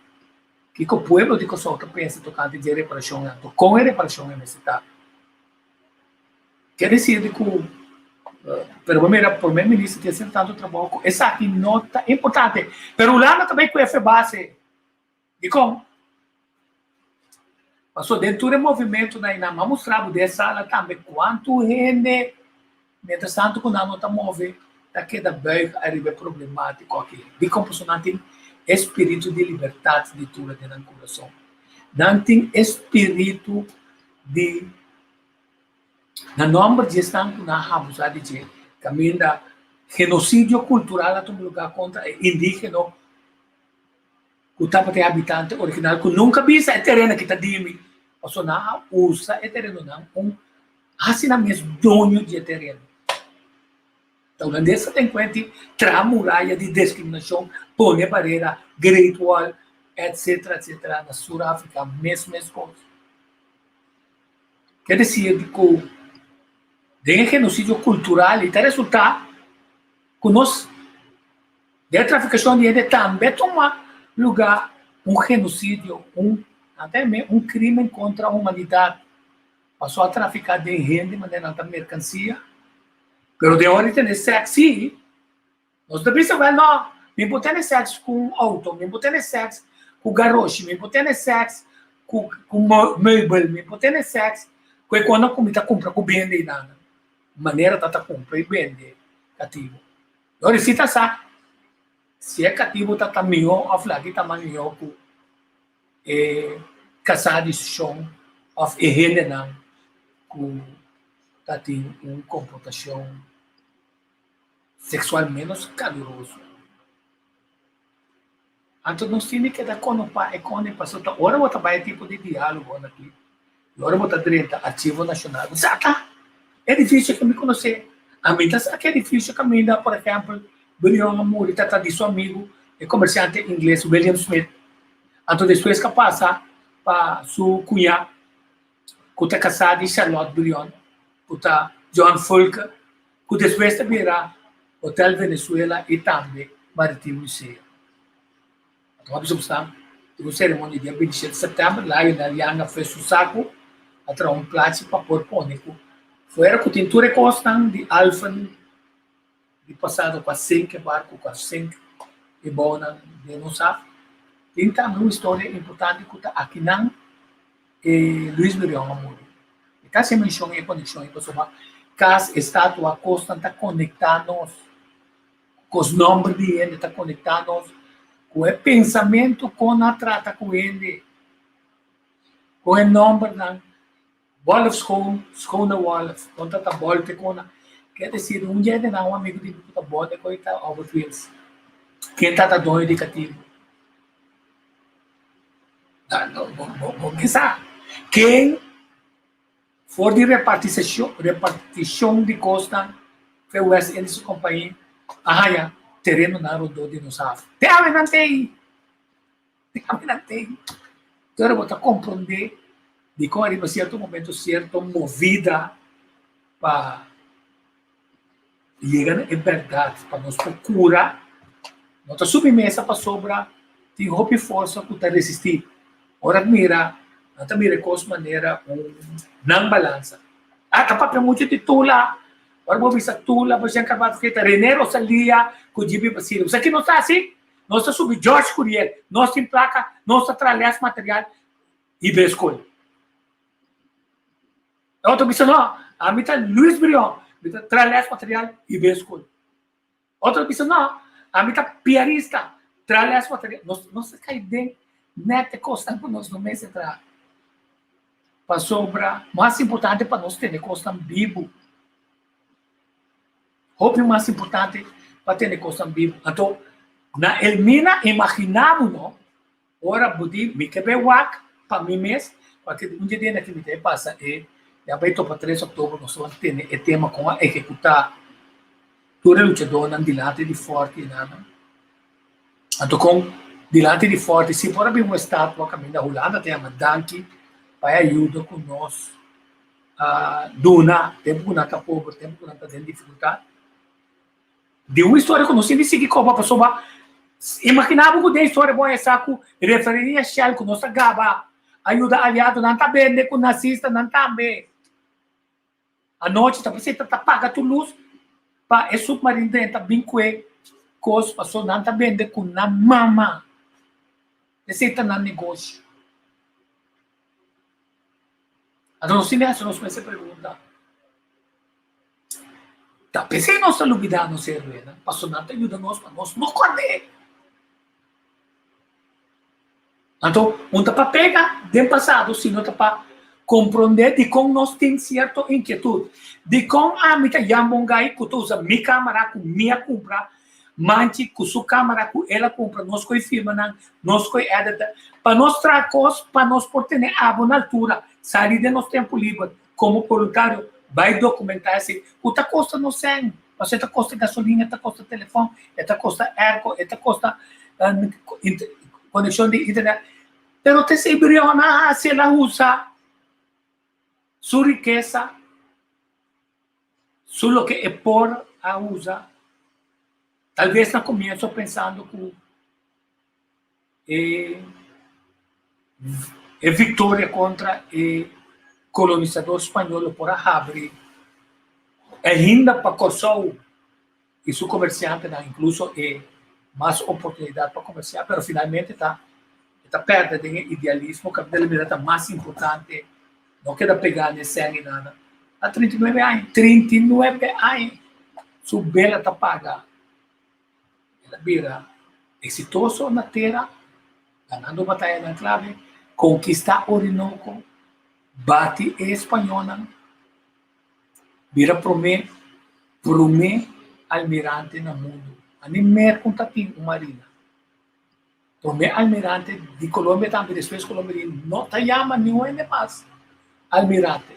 que o povo de Kosovo pensa tocante de reparação, com a reparação necessária. Quer dizer que pelo menos o primeiro-ministro tem sido tanto trabalho, essa aqui nota importante, mas o Holanda também com a base de como passou dentro do movimento na Inama, mostrava dessa sala também quanto rende, mientras tanto, quando a nota move, daqui da beijo arriba problemático aqui. De composição, não tem espírito de liberdade de tudo dentro do coração. Não tem espírito de na nome de gestão na abusar de caminho da genocídio cultural a todo lugar contra indígena, que estava tem habitante original que nunca viu esse terreno que está dimi, passou na usa esse terreno não assim na mesmo dono de terreno. A holandesa tem conta tra muralha de discriminação, põe barreira, Great Wall, etc, na Suráfrica, mesma coisa. Quer dizer que de genocídio cultural e está resultado que nós de traficação de gente também toma lugar genocídio, até mesmo crime contra a humanidade. Passou a traficar de gente de maneira de mercancia, mas de hora tem sexo, nós devemos saber, não, me botar sexo com auto, me botar sexo com garoche, me botar sexo com meuble, me botar sexo com quando a comida compra com bem de nada. Maneira de comprar e vender cativo. Agora, se está se é cativo, está melhor, a flag está melhor que casar de som, of não, que está tendo uma comportação sexual menos caloroso. Então, nós temos que dar conta para agora vou trabalhar tipo de diálogo aqui. Agora vou estar direito ativo nacional. Exato. É difícil que me conhecer. A mim está que é difícil caminhar, por exemplo, Brilhão Amor, está de seu amigo, o comerciante inglês William Smith. Então, depois que passa para sua cunha, que está casada em Charlotte Brion, que está John Fulker, que depois está vira Hotel Venezuela e também Marítimo Museu. Então, a pessoa tem uma cerimônia dia 27 de setembro, lá na Lianga fez o saco, atrás um plato para pôr pônico. Foi a tintura costan de Alfen, de passado com a 5 barco, com a 5 e bona de Nosaf. Tem também uma história importante que está aqui na Luiz Miriam Amor. E caso menciona a conexão, pessoal, caso estátua costan está conectados com os nomes de ele, está conectados com o pensamento, com a trata com ele, com o nome da Wolf Schone Wolf, quando está bolte com a, quer dizer, um dia de não um amigo de puta bolte com está over wheels. Quem está doido de cativo? Vamos pensar. Quem for de repartição de costa, foi o West Indies Companhia, arraia terreno na rodou de Nosaf. Não tem. Então, eu vou compreender de como arriba certo momento, certo movida para chegar em verdade, para nos procurar, nossa submissa para sobra, tem roupa e força para resistir. Ora, mira, não mira com maneira não balança. Tá para muito de tula. Ora, vou ver tula, você acaba de feita René Rosalia, com o Gibi Basílio. Isso aqui não está assim? Nós está sobre George Curiel, nós tem placa, nós está tralhas material e bescolho. Outro disse, não, a mim está Luiz Brion, está tralhas material e bescolho. Outro disse, não, a mim está pianista, tralhas material. Nós cai bem, neta, costa para nós no mês entrar. Para sobra, mais importante para nós ter costa vivo. O mais importante para ter costa vivo. Então, na Elmina, imaginamos, não? Ora, budi, me quebrei wak, para mim mesmo, porque um dia que me passa é, já vai para 3 de outubro, nós vamos ter o tema com a executar toda a lutadora dilante de forte, nada. Então, com dilante de forte, se for abrir uma estátua, caminho da Holanda, tem uma Danke, para ajudar com nós, Duna, tempo que não está pobre, tempo que não está tendo dificuldade. De uma história que nós temos que como a pessoa, imaginava que a história boa essa que referia a Shell, que nós gaba, ajuda aliado, não está bem, com nazista, não está bem. A noite, está precisa pagar a luz, para o submarino dentro, bem que cos passou, não está bem, com a mama. Esse é o negócio. Então, nós temos essa pergunta. Tá, pensei nossa lubida no serve, né? Passou nada ajuda nós para nós não correr. Então, um tá para pegar do passado, se não tá para compreender de como nós temos certa inquietude, de como a mita yamongai que tu usa minha câmera com minha compra, manche com sua câmera com ela compra, nós coi firma não, nós coi edita, para nós tracos, para nós por ter a boa altura, sair de nosso tempo livre, como voluntário. Vai documentar assim, quanto custa no SEM, você está custa gasolina, está custa telefone, está custa ergo, está custa conexão de internet. Pero te se briona, se ela usa sua riqueza, só que é por a usa. Talvez no começo pensando que é vitória contra colonizador espanhol por abrir ainda para Kosovo e seu comerciante incluso mais oportunidade para comerciar, mas finalmente está perto de idealismo, que é mais importante, não queda pegar nesse ano nada. Há 39 anos, sua bela está paga. Ela vira exitoso na terra, ganhando batalha na clave, conquistar Orinoco, bate espanhola, vira promê almirante no mundo. Animer contatinho com marina. Promê almirante de Colômbia também, depois Colômbia não te chama nenhum mais almirante.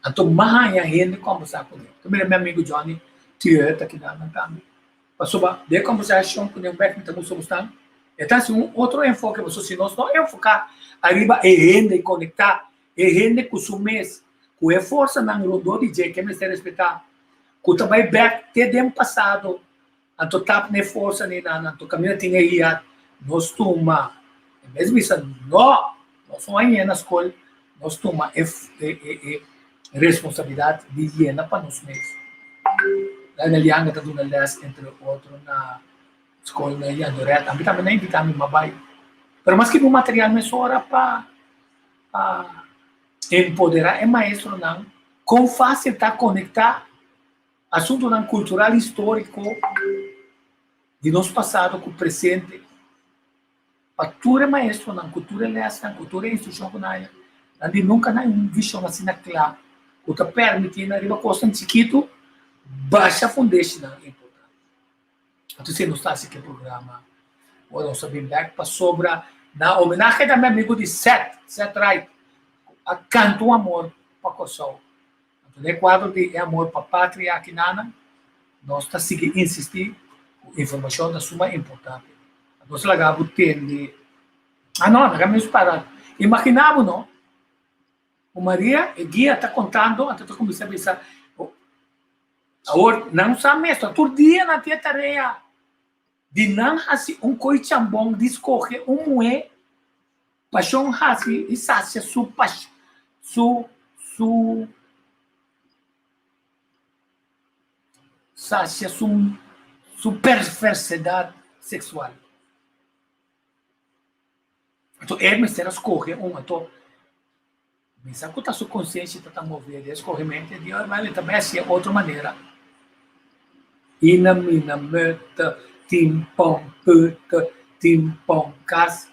Então, mais a gente conversar com ele. Também meu amigo Johnny, tio, está aqui na também. sobre de conversação com o Beck, estamos sobre estão. Então, outro enfoque, se nós não enfocar arriba e rende conectar, e rende com o mês, com a força na rodou de que me se respeitar, com também back te dem passado, a to tap ne força ne na to caminho tinha aí nós toma, mesmo isso não, nós somos aí na escola, nós toma responsabilidade de hiena para nós mesmos. Lá na Lianga está dando les entre outros na escola na Lianga Doreta, também nem vitamina mabai. Pero mas que o material me sobra para empoderar é maestro não, com fácil tá conectar assunto não cultural histórico de nosso passado com o presente. A cultura é maestro não, cultura é lesta, cultura é instrução com nada. Onde nunca na visão assim na clara, o que permite na riba costa chiquito baixa foundation não é importante. Então se não está assim que programa, ou não sabemos back para sobra na homenagem da meu amigo de Seth Wright, a canto amor para Kosovo. Então é quadro de amor para a pátria aqui nana, nós está seguindo insistir com informação da suma importante. Então se lagava tende, não, mesmo parado. Imaginava não? O Maria, o guia está contando, até eu comecei a pensar, agora, não sabe mesmo, todo dia na tua tarefa, de não fazer coichambão, de escorrer moé, paixão fazer e sacia sua perversidade sexual. Então, me será escorrer então, pensar que a sua consciência está movendo, escorrimento de mas também assim é outra maneira. Ina mina möta timpom puta timpom cas.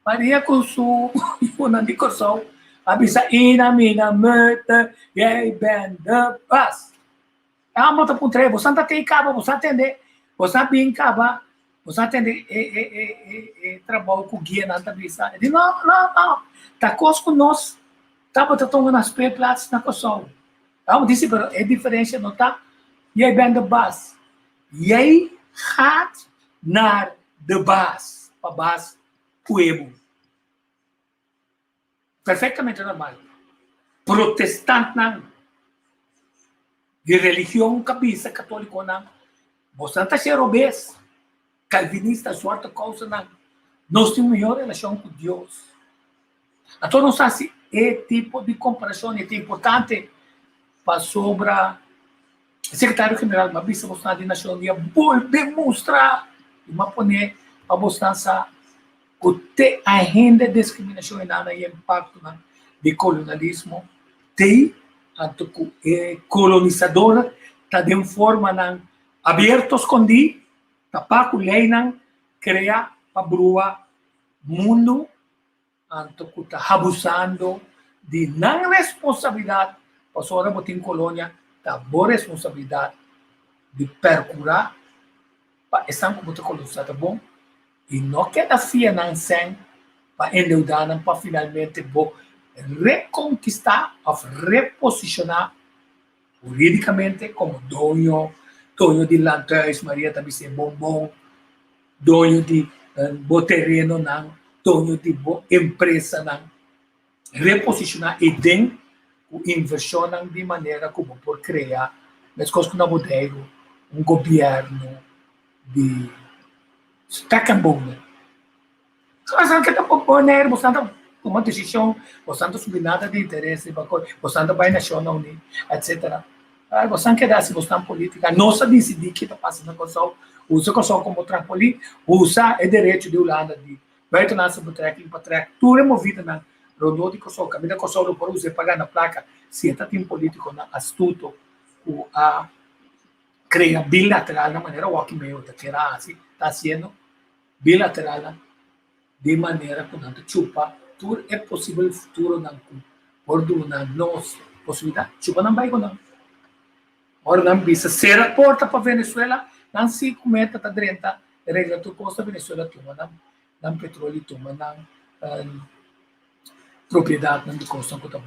Maria Kusu, una di Kosovo, abisa ina mina möta yei benda bas. Ah, mota puntre, você não tem caba, você atender, você bem caba, você atender trabalho com guia na cabeça. Ele não. Tá conosco nós, tá botando nas plaats na Kosovo. Então, disse, é diferença, não tá? Jij bent de baas. Jij gaat naar de baas. Para baas, pueblo. Perfeitamente normal. Protestante não. De religião cabeça católico não. Você não está sendo obês. Calvinista, sorte causa não. Nós temos melhor relação com Deus. Então, não sei se é tipo de comparação é importante para sobre secretário-geral da Bisa Boston de Nação dia demonstrar uma poner a Boston que tem agenda de discriminação e impacto de colonialismo tem colonizador está de forma aberta escondi tá para lei criar para brua mundo anto que está abusando de não responsabilidade para sua botin colônia tá boa responsabilidade de percurar para estar como te colonizar, tá bom? E não queda fia não sem para endeudar para finalmente vou reconquistar ou reposicionar juridicamente como dono de lanternas, Maria também se bombom, dono de terreno não, dono de empresa não, reposicionar e tem inversão de maneira como por criar, mas coisas como modelo, governo de Stackenbone. Mas que tá por né, você tá uma decisão, você tá subindo nada de interesse, você tá vai nacional, etc. Você quer dar se você tá política, nossa decidir que tá passando na Kosovo, usa Kosovo como trampolim, usa o direito de Holanda de vai tornar se trekking para trek, tudo é movido na rodou de Kosovo, caminho da Kosovo por usar pagar na placa, se está tem político na astuto o a criar bilateral na maneira o que meio da que era assim, está sendo bilateral de maneira que não chupa, tudo é possível futuro não por do na nossa possibilidade, chupa não vai não. Ora não bisa ser a porta para Venezuela, não se cometa tá dentro, regra tu costa Venezuela toma não petróleo toma não propriedade não de costa que tá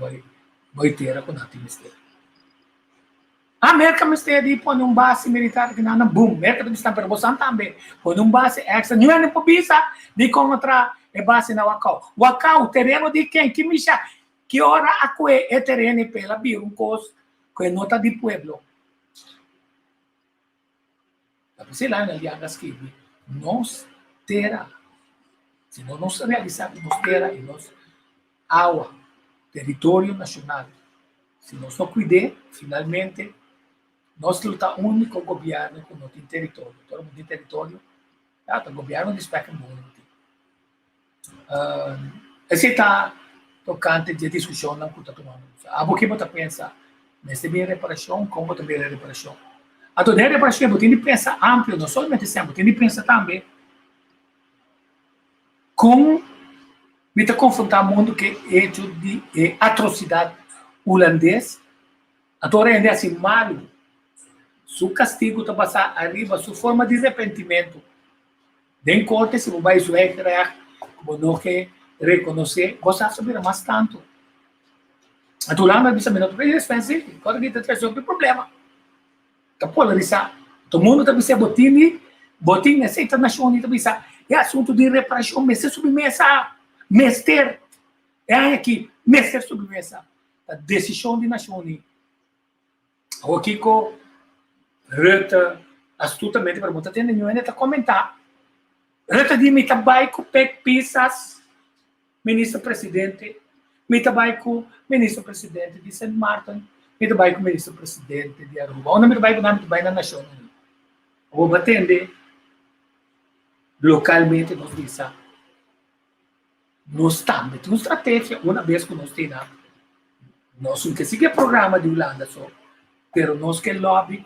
vai ter com a ministério. A América me está de pôr base militar que não boom, América está perbosan também, pôr base extra, não é por bisa de contra a base na Wacau. Wacau, terreno de quem? Que me chama, que hora a é terreno pela bir cos que nota de pueblo. Você lá na Liagas que nós terá, se não nós realizarmos nós terá e nós água, território nacional, se nós não cuidar, finalmente nós luta único governo que não tem território, todo mundo tem território, o governo despeca muito. Esse está tocante de discussão não está tomando. A boca você pensa nessa minha reparação, como também a reparação. A toda reparação você tem que pensar amplo, não somente sempre, tem que pensar também como me está confrontar o mundo que é hecho de atrocidade holandês, agora ainda assim malo, seu castigo está passar arriba, sua forma de arrependimento. Den corte, se você vai recuperar, como não quer reconhecer, você sabe mais tanto. A tua lama bisa minuto para eles pensar, quando kita traz o problema, está polarizado. Todo mundo está bisa botin nessa internacional está bisa é assunto de reparação, mas é submessa, mester, é aqui, mester submessa, a decisão de nação. O Kiko Rutte astutamente pergunta, tem nenhum ainda a comentar. Rutte diz, me trabalho com Pec Pisas, ministro-presidente, me trabalho com ministro-presidente de St. Martin, me trabalho com ministro-presidente de Aruba. Onde me trabalho na nação? Vou batendo localmente nos diz, nós também temos estratégia, uma vez que nós temos, nós não seguimos o programa de Holanda só, mas nós que lobby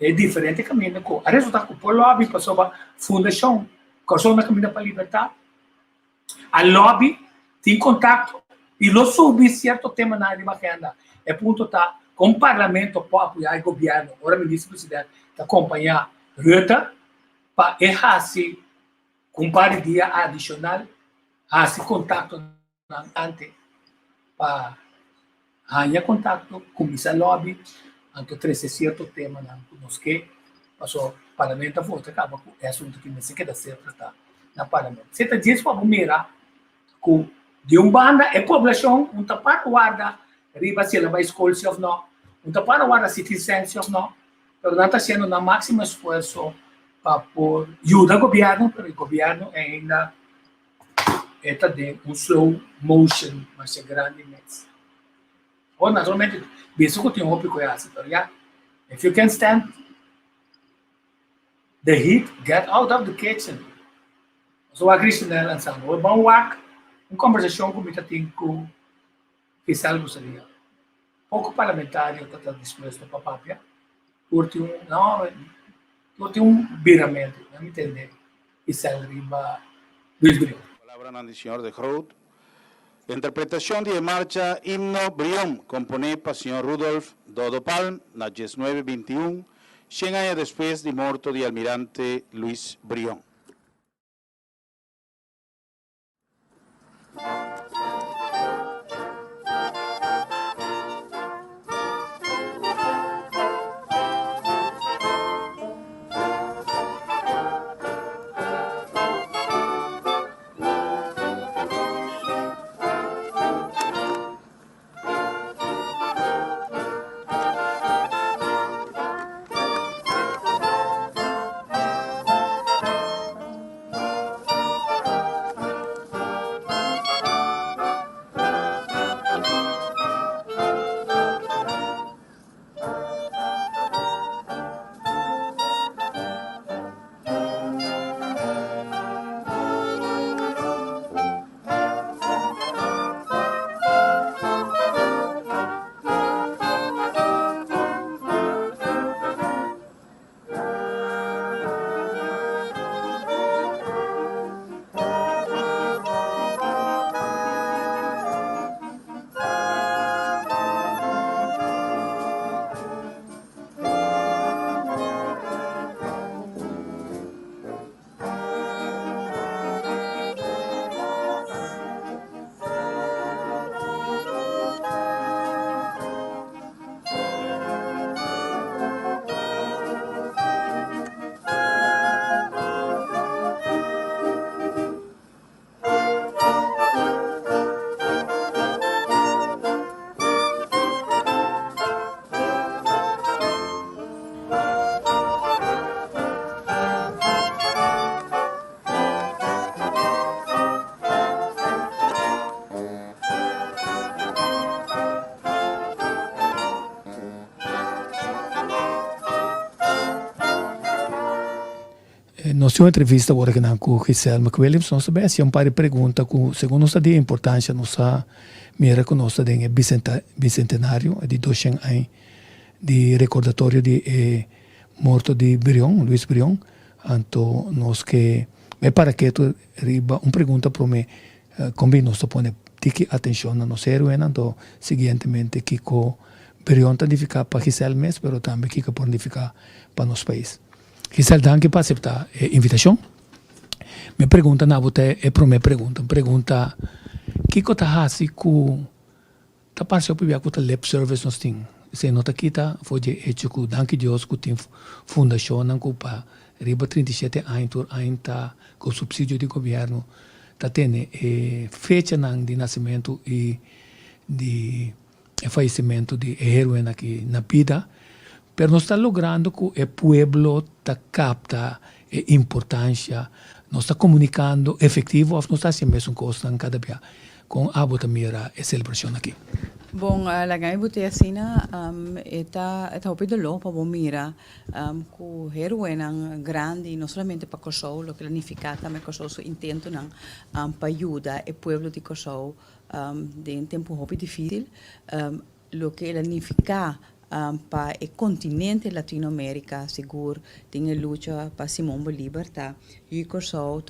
é diferente caminho. A resultado que o lobby passou para a fundação, que na caminho para a liberdade, a lobby tem contato e não soube certo tema na área de agenda. É ponto tá com o parlamento para apoiar o governo, agora o ministro-presidente, para acompanhar Rutte, para errar com dia adicional, esse contato ante para ganhar contato com esse lobby, anche tre certo tema nos que passou parlamento a votar, acaba com é assunto que nesse queda certo está na parlamento. Você está dizendo para mirar que de banda é população, para guarda riba se ela vai escolher se ou não, para guarda citizen se ou não, mas não está sendo na máxima esforço para por ajudar o governo, porque o governo ainda está de slow motion, mas é grande mesmo. Ou naturalmente, isso que eu tenho que cuidar, yeah? If you can stand the heat, get out of the kitchen. So a Cristina lançando, o bom wak, uma conversação com muita tempo com fiscal gostaria. Pouco parlamentar está disposto para papia, porque viramento, não me entender. Isso é riba Luís Brion. Palabra do senhor de Groot. Interpretación de marcha Himno Brión, componer para señor Rudolf Dodo Palm, na 1921, 100 años después de muerto de almirante Luis Brión. nós temos uma entrevista agora com Giselle McWilliams, nós sabemos se para pergunta que segundo nós a importância nossa mira com nós tem bicentenário de 200 anos de recordatório de morto de Brion, Luis Brion. Então nós que me para que tu riba uma pergunta para mim como nós põe tique atenção na nossa heroína, então seguintemente que co Brion está ficar para Giselle mesmo, mas também que pode ficar para nosso país. Giselle, danke para aceitar a invitação. Me pergunta na bote é para me pergunta que está assim com tá parcial para o lip service nós tem se nota aqui tá foi de hecho com danke Deus com tem fundação não com para riba 37 anos tá com subsídio do governo tá tendo fecha de nascimento e de falecimento de heroína aqui na vida. Pero nós está logrando que o pueblo está capta a importância, nós está comunicando efetivo, nós está fazendo mesmo coisa em cada dia com a bota mira a celebração aqui. Bom, lagai bute asina eta hopi lo pa bomira ku heroína grande não somente para Kosovo, lo que planificata me Kosovo su intento nan para ayudar o pueblo de Kosovo de um tempo hopi difícil, lo que planifica para o continente Latinoamérica seguro tem a luta para Simão Bolívar tá e Kosovo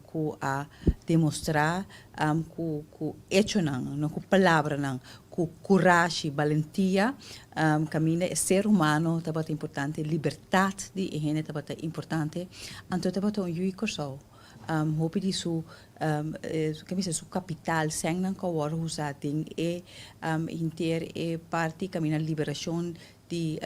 ku a demonstrar ku hecho não ku palavra não ku coragem valentia caminha ser humano tá bastante importante liberdade de higiene tá bastante importante então tá bastante Kosovo hoop die su su capital zijn dan kawar husating inter parti camina liberação de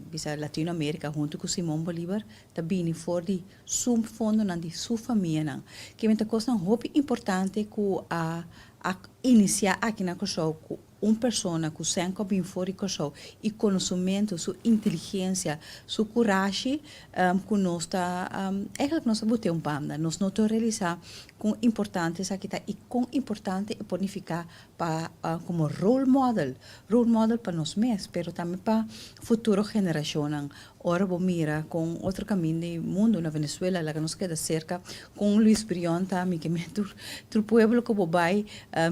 bisa Latinoamérica junto com Simão Bolívar também for de sum fundo nan de sua família nan que menta coisa hoop importante ku a iniciar aqui na Kosovo com uma pessoa que sempre bem fora de Kosovo e conhecimento, sua inteligência, sua coragem, que nós está, é que nós botamos banda, nós não realizar com importante isso aqui tá e com importante é ponificar para como role model para nós mesmos, pero também para futuro geração. Ora vou mira com outro caminho do mundo na Venezuela, lá que nos queda cerca, com Luis Brion também que me tu pueblo que vai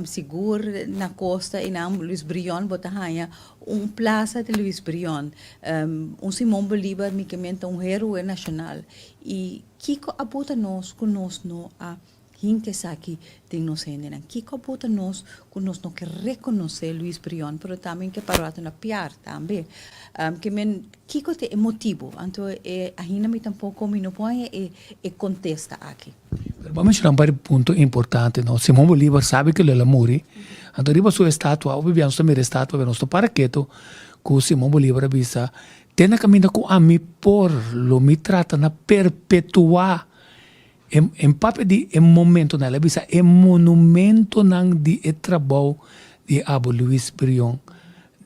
seguro na costa e na Luis Brion botahanha plaza de Luis Brion, Simão Bolívar me que um herói nacional e Kiko abuta nós com nós no a gente aqui tem nos ainda que abuta nós com nós não que reconhecer Luis Brion, pero também que para na piar também que men Kiko te emotivo, então a gente me tampouco me não põe e contesta aqui. Vamos tirar um ponto importante, não? Simão Bolívar sabe que ele morre, então riba sua estátua, o viviano também estátua, mas para que que Simão Bolívar avisa, tem na caminho com a mim por lo me trata na perpetuar em papel de momento na avisa é monumento nang de trabalho de Abu Luis Brion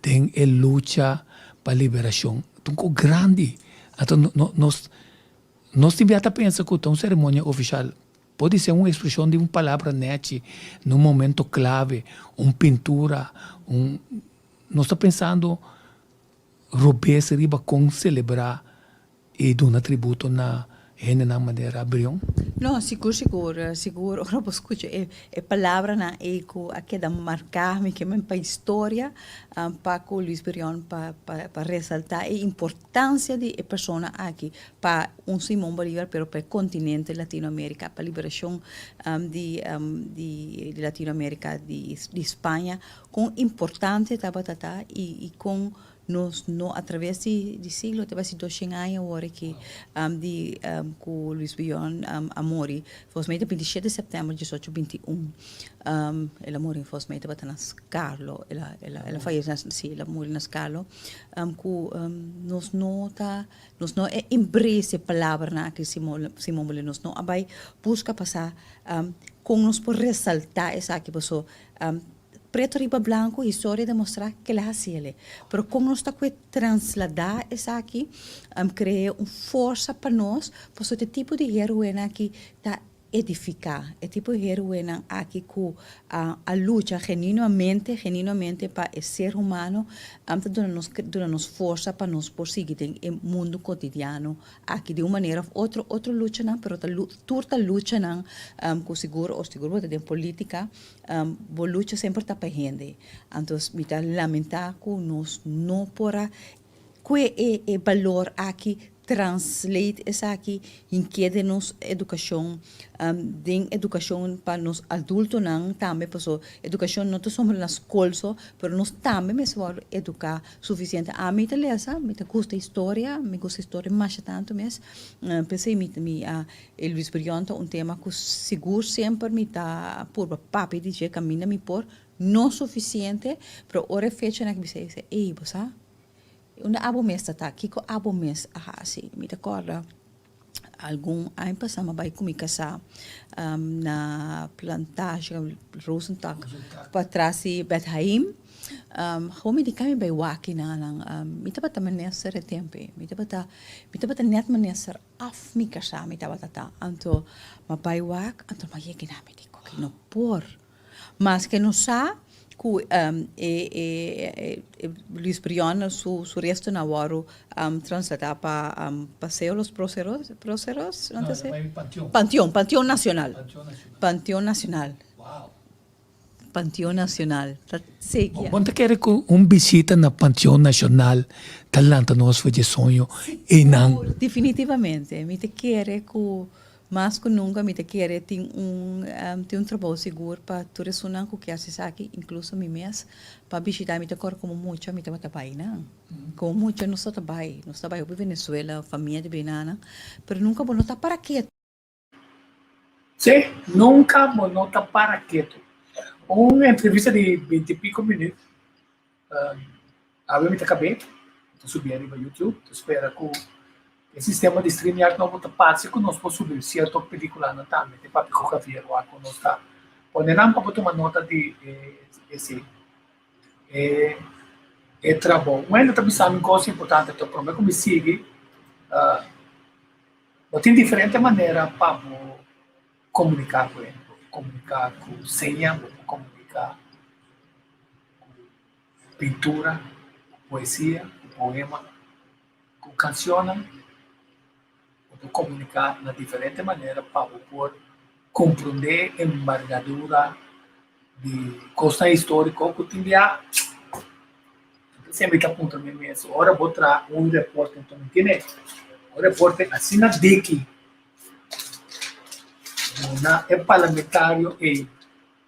tem a luta para liberação, então grande, então nós tivemos a pensar que uma cerimônia oficial pode ser uma expressão de uma palavra net num momento clave, uma pintura, nós estamos pensando Robes riba com celebrar e dar um tributo na maneira Brion? Não, seguro. Ora vou escutar a palavra na eco a que dá marcar-me que para a história para o Luis Brion para ressaltar a importância de a pessoa aqui para Simão Bolívar, pero para o continente Latinoamérica, para a liberação de Latinoamérica, de Espanha, com importante tabatata e com nos no através de siglo te vai se 200 anos agora que com Luis Brion amori foi meio 27 de setembro de 1821 ela morreu foi meio bata nas Carlo ela faz sim ela morreu nas Carlo com nos nota nos não é embrace palavra na que Simão Bolívar nos não vai busca passar com nos por ressaltar essa que passou preto riba blanco, história de mostrar que ela hacía. Pero como nós está com trasladar essa aqui, cria uma força para nós, por esse tipo de heroína que está edificar. É tipo heroína aqui com a luta genuinamente para o ser humano, dando-nos força para nos prosseguir no mundo cotidiano. Aqui de uma maneira ou outra luta, não, pero turta luta não, com seguro tem política, a luta sempre está para gente. Então, me está lamentar que nós não podemos, que é valor aqui translate essa aqui em que de nos educação de educação para nos adultos não também passou educação não somos na escola só pero nós também mesmo educar suficiente a mim te lesa me te gosta história mais tanto mesmo pensei me Luis Brionto tema que seguro sempre me tá por papi dizer caminha me por não suficiente pero ora fecha na que você ei você una abo mes tá aqui com abo mes assim me recorda algum ano passado vai comigo casa na plantagem Rosenthal para trás de Bethlehem como de kami vai waki na lang me tava também nessa tempo me tava net nessa af me casa me tava tá anto ma vai wak anto ma ye kinami di ko no por mas que não sa Luis Brion su resto na waru translata para Paseo los Próceros Panteón Nacional. Panteón Nacional. Wow. Panteón Nacional. Onde quer que visita na Panteão Nacional, talanta nós foi de sonho e não. Definitivamente, me te quer que mas que nunca me te quer tem trabalho seguro para tu ressonar com o que haces aqui, incluso mi mês para visitar me te cor como muito me te bata pai não como muito não só trabalho eu Venezuela família de Benana pero nunca vou notar para quê sim nunca vou notar para quê uma entrevista de 20 e pico minutos me acabei tu subir ali no YouTube tu espera que o sistema de streaming não volta parte que nós podemos subir certa película não também tem para pico Javier lá quando está onde não para botar uma nota de esse trabalho mas ainda também sabe uma coisa importante então para mim como sigue tem diferente maneira para comunicar com ele comunicar com senha comunicar com pintura poesia poema com canção comunicar na diferente maneira para poder compreender a envergadura de costa histórica que tinha sempre está apontando mesmo agora vou trazer repórter então entende repórter assim na daqui é parlamentário e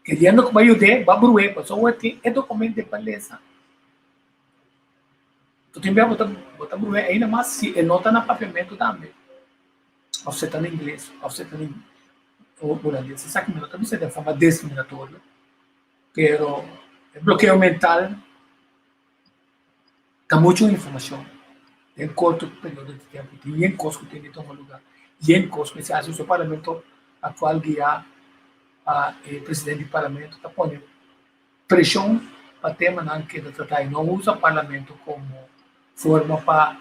querendo que vai ajudar vai bruer passou é documento de palestra tu tem bem botar bruer ainda mais se nota na papiamento também você está em inglês, você está em holandês. Você sabe que não também de forma discriminatória, pero o bloqueio mental dá muita informação em curto período de tempo. E em coisas que tem de tomar lugar. E em coisas que se acha o parlamento atual guia o presidente do parlamento está pondo pressão para tema não que tratar e não usa o parlamento como forma para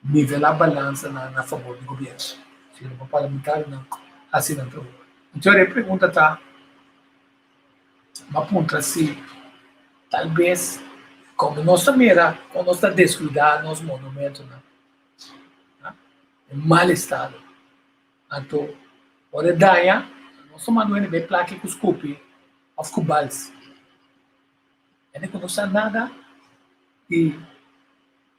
nivelar a balança na favor do governo. Se o parlamentar não assina tudo. Então, a pergunta está, uma ponta se talvez, como nossa mira, quando nós está descuidado, nos monumentos, em mal estado. Então, hora daia, nós mandamos bem placa com os copos, of cubals. E não conhece nada de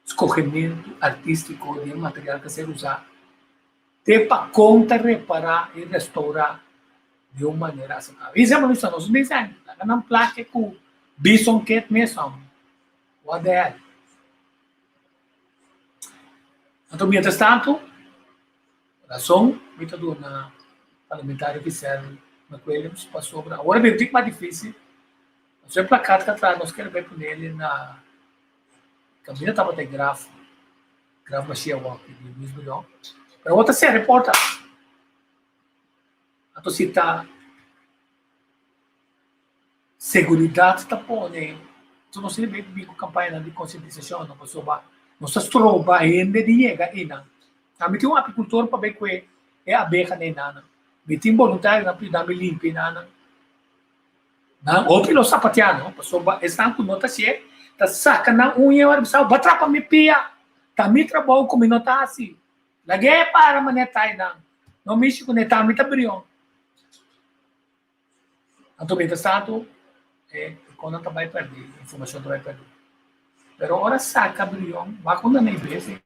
escorrimento artístico de material que se usa ter para conta, reparar e restaurar de uma maneira aceitável. Isso é uma lição. Nós dizemos, não placa com bison cat mesmo. What the hell? Então, mientras tanto, razão, muito do na parlamentar oficial na Williams passou sobre. Agora, bem, o mais difícil, nós é placado que atrás, nós queremos ver por ele na caminha estava até grafo machia walk de Luis Brion. Pero outra se reporta. Então, se está seguridade está pondo, então nós temos que campanha de conscientização, não passou ba, nós trova ainda de chega ainda. Também tem um apicultor para ver que é a beca nem nada. Bitin voluntário na pida me limpi na o pilo sapatiano, paso estão com nota se tá saca na unha hora bisa batra pa me pia. Tá mi trabalho com minota assim. Lagi para manetai na. No mishi com neta mi tabrion. Anto bem tanto quando tá vai perder, informação tá vai perder. Pero ora saca brion, vai quando nem vê.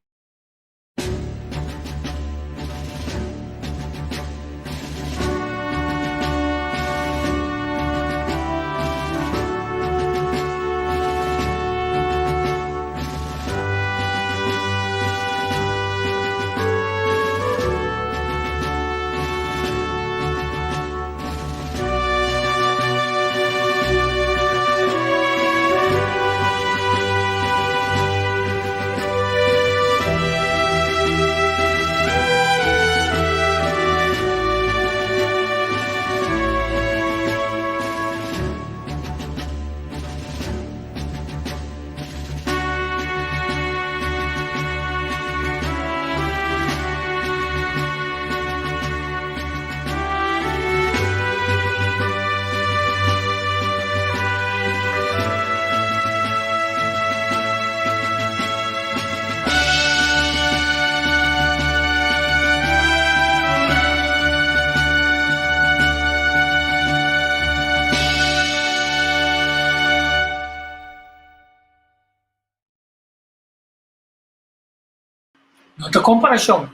Nota comparação.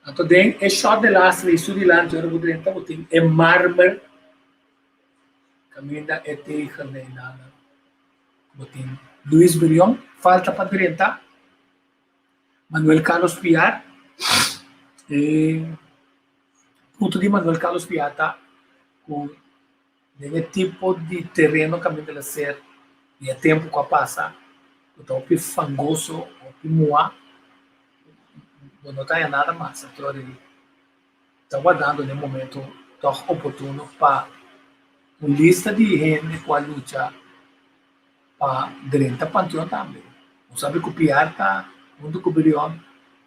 Então, den é shot de lastre e sudilante, eu vou dizer, então, é mármore, caminha é terra nem nada. Botem Luiz Brion, falta para direita, Manuel Carlos Piar, ponto de Manuel Carlos Piar, tá? Com nenhum tipo de terreno caminho de ser, e é tempo que passa, então, o fangoso, o moa, não tem nada mais, então ele está guardando no momento tão oportuno para uma lista de gente que luta para direita panteão também. Não sabe que o Piar está junto com o Brion,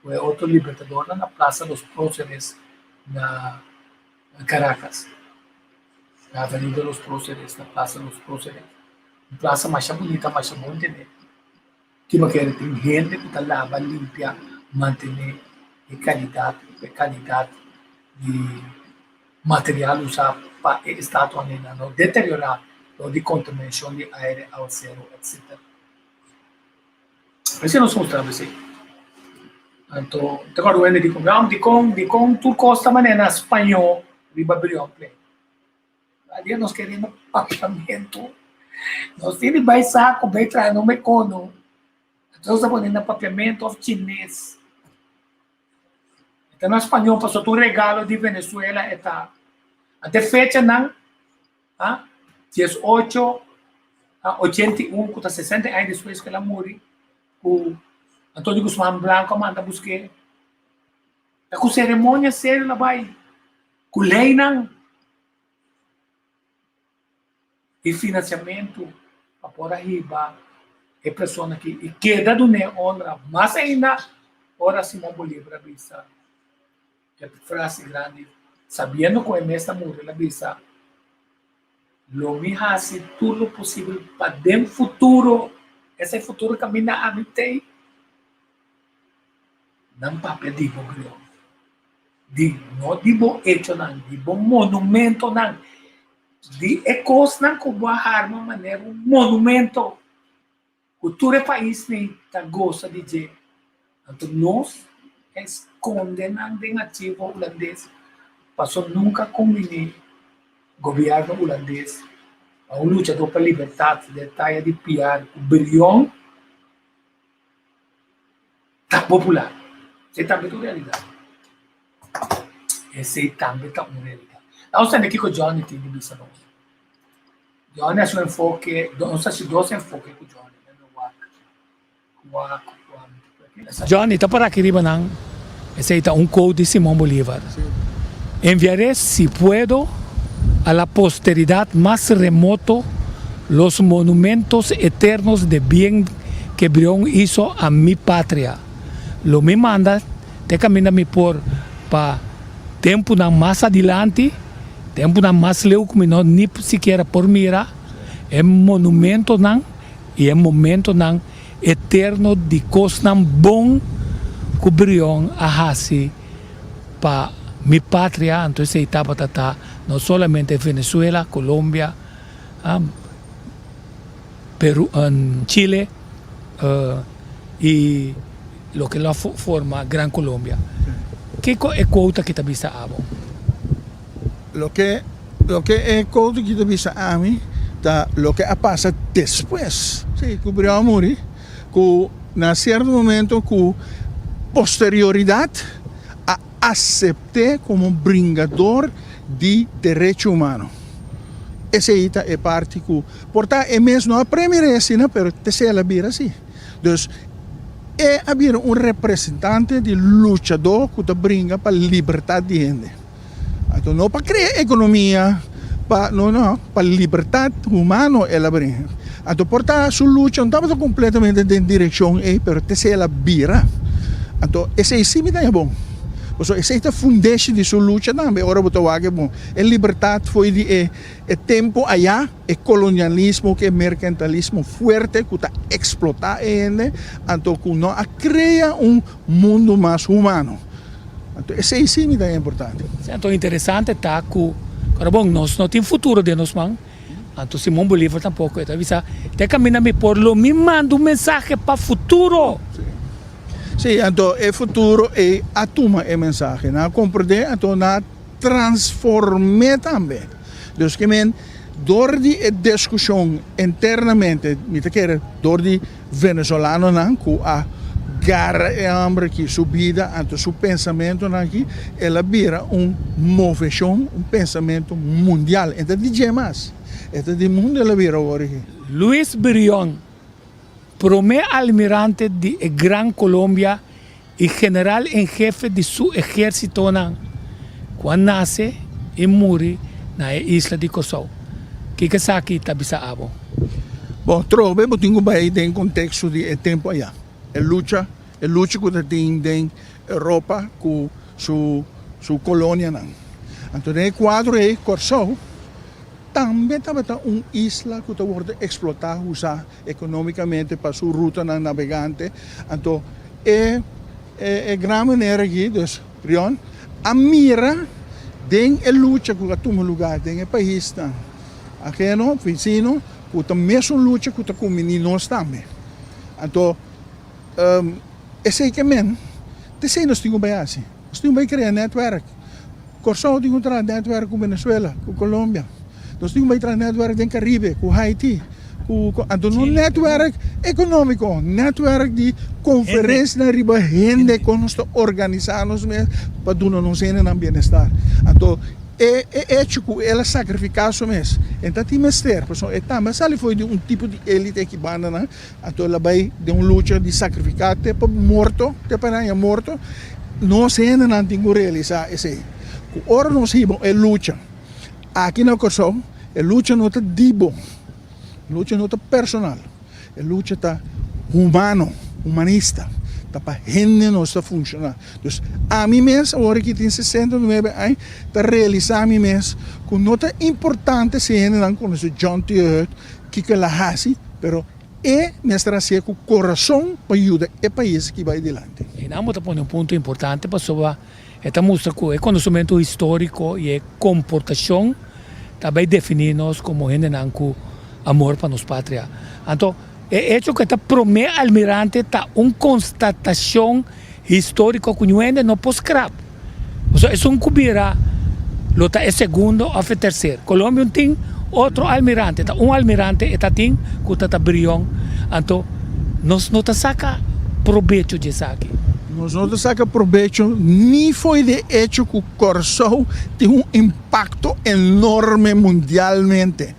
é outro libertador na Praça dos Próceres na Caracas, na Avenida dos Próceres, na Praça dos Próceres, uma praça mais bonita, mais bonita, né? Que não quer tem gente que está lá, vai limpar, manter a qualidade de material usado para estátua não deteriorar ou de contaminação de ar ao zero, etc. Esse nós mostramos assim. Então, agora o de com tu costa maneira espanhol de Babrion play. Ali nós queremos papiamento. Nós temos bem saco, bem trai no mecono. Então, nós estamos fazendo papiamento of chinês. Então, no espanhol, passou tu regalo de Venezuela, está até fecha não, 18 a 81, que está 60 anos depois que ela morreu, o Antônio Guzmán Blanco manda buscar. É com cerimônia séria lá vai, com lei não, e financiamento para pôr arriba, é pessoa que e queda do honra, mas ainda, ora Simão Bolívar avisa. Que frase grande, sabendo que o mestre morreu, ela avisa, lo me hace tudo o possível para dentro futuro, esse futuro caminho a habitei, não papel de bom não de bom hecho não, de bom monumento não, de ecos não como a uma maneira um monumento, cultura país nem tá gosta de dizer, então nós condenan de ativo holandês, passou nunca combinar governo holandês, a um lutador para a liberdade, de talla de Piar, o Brion, está popular. Esse também é uma realidade. Esse também é uma realidade. Nós estamos aqui com o Johnny, que é o Johnny é seu enfoque, nós temos dois enfoques com o Johnny. Johnny, está para aqui, não? Ese es un code de Simón Bolívar. Sí. Enviaré, si puedo, a la posteridad más remoto los monumentos eternos de bien que Brion hizo a mi patria. Lo me manda, te camina mi por para tempo na mais adiante, tempo na mais leu como não nem sequer por mira, é monumento não e é momento não eterno de coisa não bom cobriam a raça para mi pátria, então essa etapa tá não somente Venezuela, Colômbia, Peru, Chile e lo que la forma Gran Colombia. ¿Qué es cuota que te visa a vos? Lo que es cuota que te visa a mí, lo que pasa después. Sí, cubrió a morir, que en cierto momento, con posterioridad, acepté como bringador de derecho humano. Essa é parte que, portanto, é mesmo a primeira cena, mas terceira vira assim. Então, havia representante de lutador que brinca para a liberdade de gente. Então, não para criar economia, para a liberdade humana ela brinca. Então, portanto, sua luta não estava completamente em direção, mas terceira vira. Então, esse sim é bom. So, essa é a fundação de sua luta também. Agora vou falar que bom, a liberdade foi de tempo allá, o colonialismo, que é mercantilismo forte que está explotando ainda, então que não cria mundo mais humano. Então esse é sim é importante. Então interessante tá que, agora bom, nós não temos futuro de nós, man. Então Simão Bolívar tampouco, então avisa, te caminhando por lo me manda mensagem para futuro. Sim, então o futuro é a toma a mensagem, não compreender, então na transformar também. Então que men door die discussão internamente, me te quer, door die venezolano não, com a garra e hambre que subida, então seu pensamento aqui, ela vira moveção, pensamento mundial, então de mais, então de mundo ela vira agora aqui. Luis Brión, primer almirante de Gran Colombia y general en jefe de su ejército, cuando nace y muere en la isla de Kosovo. ¿Qué es aquí tabisa abo? Bom, trove, eu tenho bem em contexto de tempo aí. A luta que tem em Europa com sua colônia, então o quadro é Kosovo. Também estava uma isla que está sendo explotada, usada economicamente para sua ruta navegante. Então, é grande maneira aqui, dus, Brion, a mira tem a luta que toma lugar tem o país. Aqui, no, vizinho, que tem a mesma luta que está com meninos também. Então, esse é que men, nós temos bem assim. Nós temos bem criar network. Kosovo tem um network com Venezuela, com Colômbia. Nós temos um network em Caribe, com Haiti, um network econômico, network de conferência na riba, gente que nós organizamos para dar nos no bem-estar. Então, é que ela sacrificar isso mesmo. Então, tem mestre, mas ali foi de tipo de elite que banda, né? Então, ela vai de luta de sacrificar, para morto, para morto, nós ainda não temos realizar isso aí. Agora nós vimos a luta. Aqui na Kosovo, a luta não está dibo, a luta não está personal, a luta está humanista, está para a gente não está funcionando. Então, a mim mesmo, agora que tem 69 anos, está realizar a mim mesmo, que não é importante se a gente não conhece John T. que ela faz, mas é mestre com o coração para ajudar o país que vai adiante. E não vou pôr ponto importante para sobre esta mostra que o conhecimento histórico e a comportação também definimos como gente com amor para nossa pátria. Então, é hecho que está primeiro almirante está uma constatação histórica que não é no pós-crap. É um cubira, lota é segundo ou é terceiro. Colômbia tem outro almirante, almirante está tem que está Brión. Então, nós não saca proveito disso aqui. Nós não saca proveito, nem foi de hecho que o Kosovo tem impacto enorme mundialmente.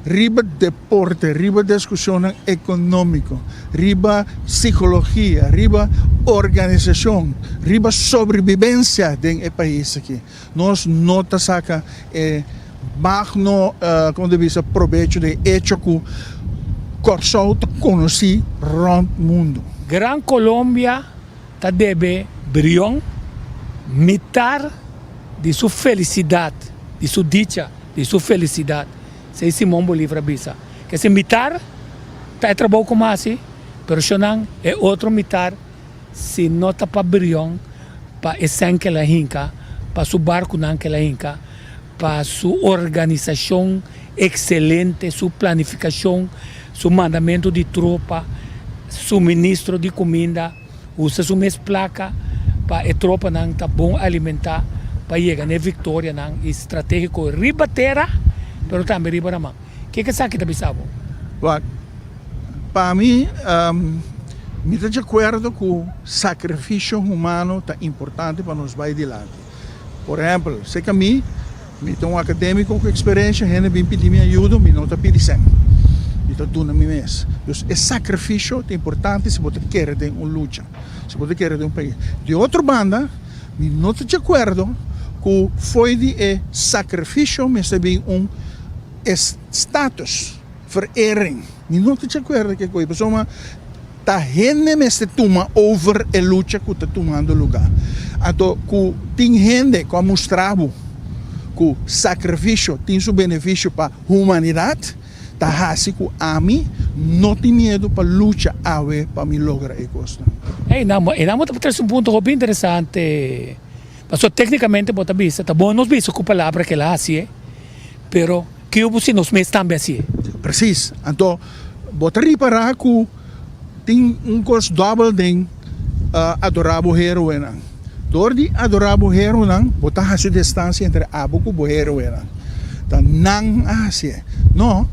Riba deporte, riba discussão econômica, riba psicologia, riba organização, riba sobrevivência do país aqui. Nós não saca magno, como diz, proveito de hecho que o Kosovo conhece no mundo. Gran Colombia debe Brión mitar de sua felicidade, de sua dicha, de sua felicidade. Se Simão Bolívar bisa. Que se mitar, tá trabalho como assim, pero não é outro mitar, se nota para brilhão, para esse que ela hinca, para su barco não que ela hinca, para sua organização excelente, sua planificação, seu mandamento de tropa, suministro de comida, usa sua mesma placa para a tropa não tá bom alimentar, para chegar na vitória não estratégico riba terra, pero também riba na mão. Que você está pensando? Para mim, me estou de acordo que o sacrifício humano está importante para nos vai adiante. Por exemplo, sei que a mim tenho um acadêmico com experiência, ele vem pedir minha ajuda, me não está pedindo. Então, tudo na minha mesa. Então, esse sacrifício é importante se você quer ter uma luta, se você quer ter um país. De outra banda, me não estou de acordo que foi de sacrifício, mas também status, verering. Me não estou de acordo que coisa. Pessoal, tá gente me se toma over a luta que está tomando lugar. Então, que tem gente que mostrava que o sacrifício tem seu benefício para a humanidade, tá assim que a mim não tem medo para lutar para me lograr a coisa. Não, trazer um ponto bem interessante. Mas tecnicamente, bota vista, tá bom, nós vimos com a palavra que ela assim, pero que o se nos mês também assim. Preciso. Então, bota reparar que tem coisa double de adorável heroína. Door die adorável heroína, bota a sua distância entre abo e o heroína. Então, não assim. Não.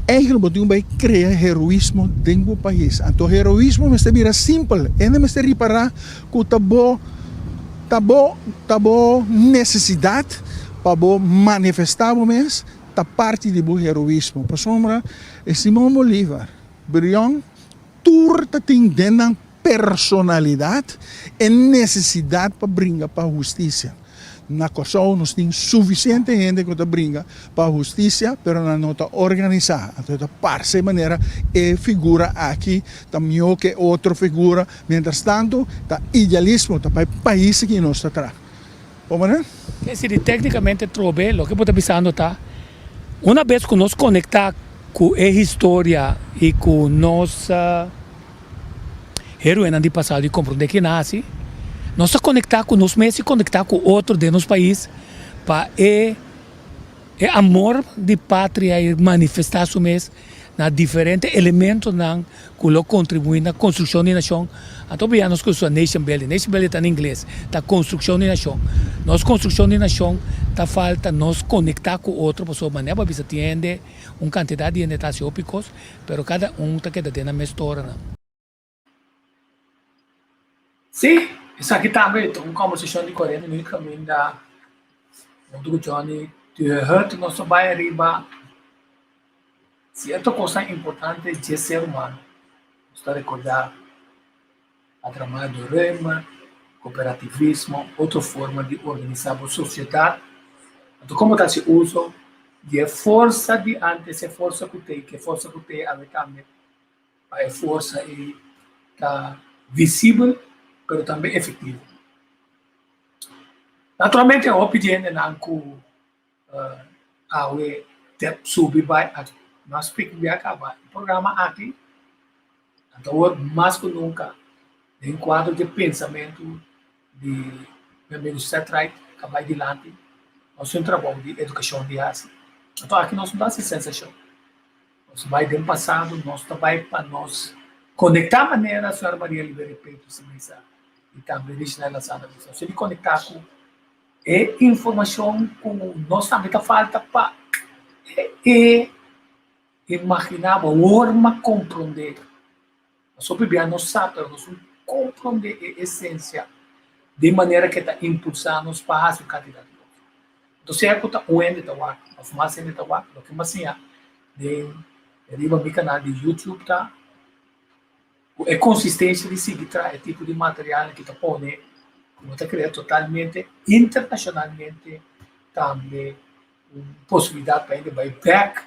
Eigenlijk moet je criar heroísmo dentro do país. Então, heroísmo é ser simples. É não é reparar que tá boa necessidade para manifestar mas tá parte do heroísmo. Por sombra, é Simão Bolívar. Brilhão, turta tem dentro personalidade e necessidade para brincar para a justiça. Na Kosovo nós temos suficiente gente que brinca para a justiça, mas não está organizada. Então, de maneira, é figura aqui, também que outra figura. Mientras tanto, está idealismo, está para o país que nós está atrás. Como é? Se tecnicamente trobe, o que pode pensando tá, uma vez que nós conectar com a história e com nossa heroína de passado e compreender que nasce, nós se conectar com nós mesmos e conectar com outro de nosso país para o amor de pátria e manifestar isso mesmo na diferentes elementos que contribuem na construção da nação. Então, nós construímos a Nation Building. Nation Building está em inglês, está construção da nação. Nossa construção da nação está falta nós conectar com outro, pessoa maneira para você entender uma quantidade de detalhes ópicos, mas cada está que tem na mesma história. Sim. Isso aqui também, uma conversação de 40 minutos caminho da do Johnny, de hurt nosso bairro arriba. Se é uma coisa importante de ser humano, está recordar a trabalho do REMA, cooperativismo, outra forma de organizar a sociedade. Então, como está se usa de força de antes, a força que força que tem a também, a força está visível, mas também efetivo. Naturalmente, eu pedi ainda que a subir vai nós ficamos de acabar o programa aqui. Então, mais que nunca, em quadro de pensamento de meu amigo Setright, que vai adiante, nós temos um trabalho de educação de arte. Então, aqui nós não dá essa sensação. Nós vai do passado, nós também para nós conectar a maneira a senhora Maria Oliveira Peito e também deixar ela sana visão. Se ele conectar com a informação com nós também está falta para imaginar, forma compreender. Nós só bebemos não sabe, nós compreender a essência de maneira que está impulsando os passos e candidatos. Então, se é que está o ende da WAC, a fumaça ende da WAC, o que mais é, de meu canal de YouTube, tá? É consistência de seguir é tipo de material que está pondo, como está criando totalmente, internacionalmente, também, possibilidade para ainda vai back,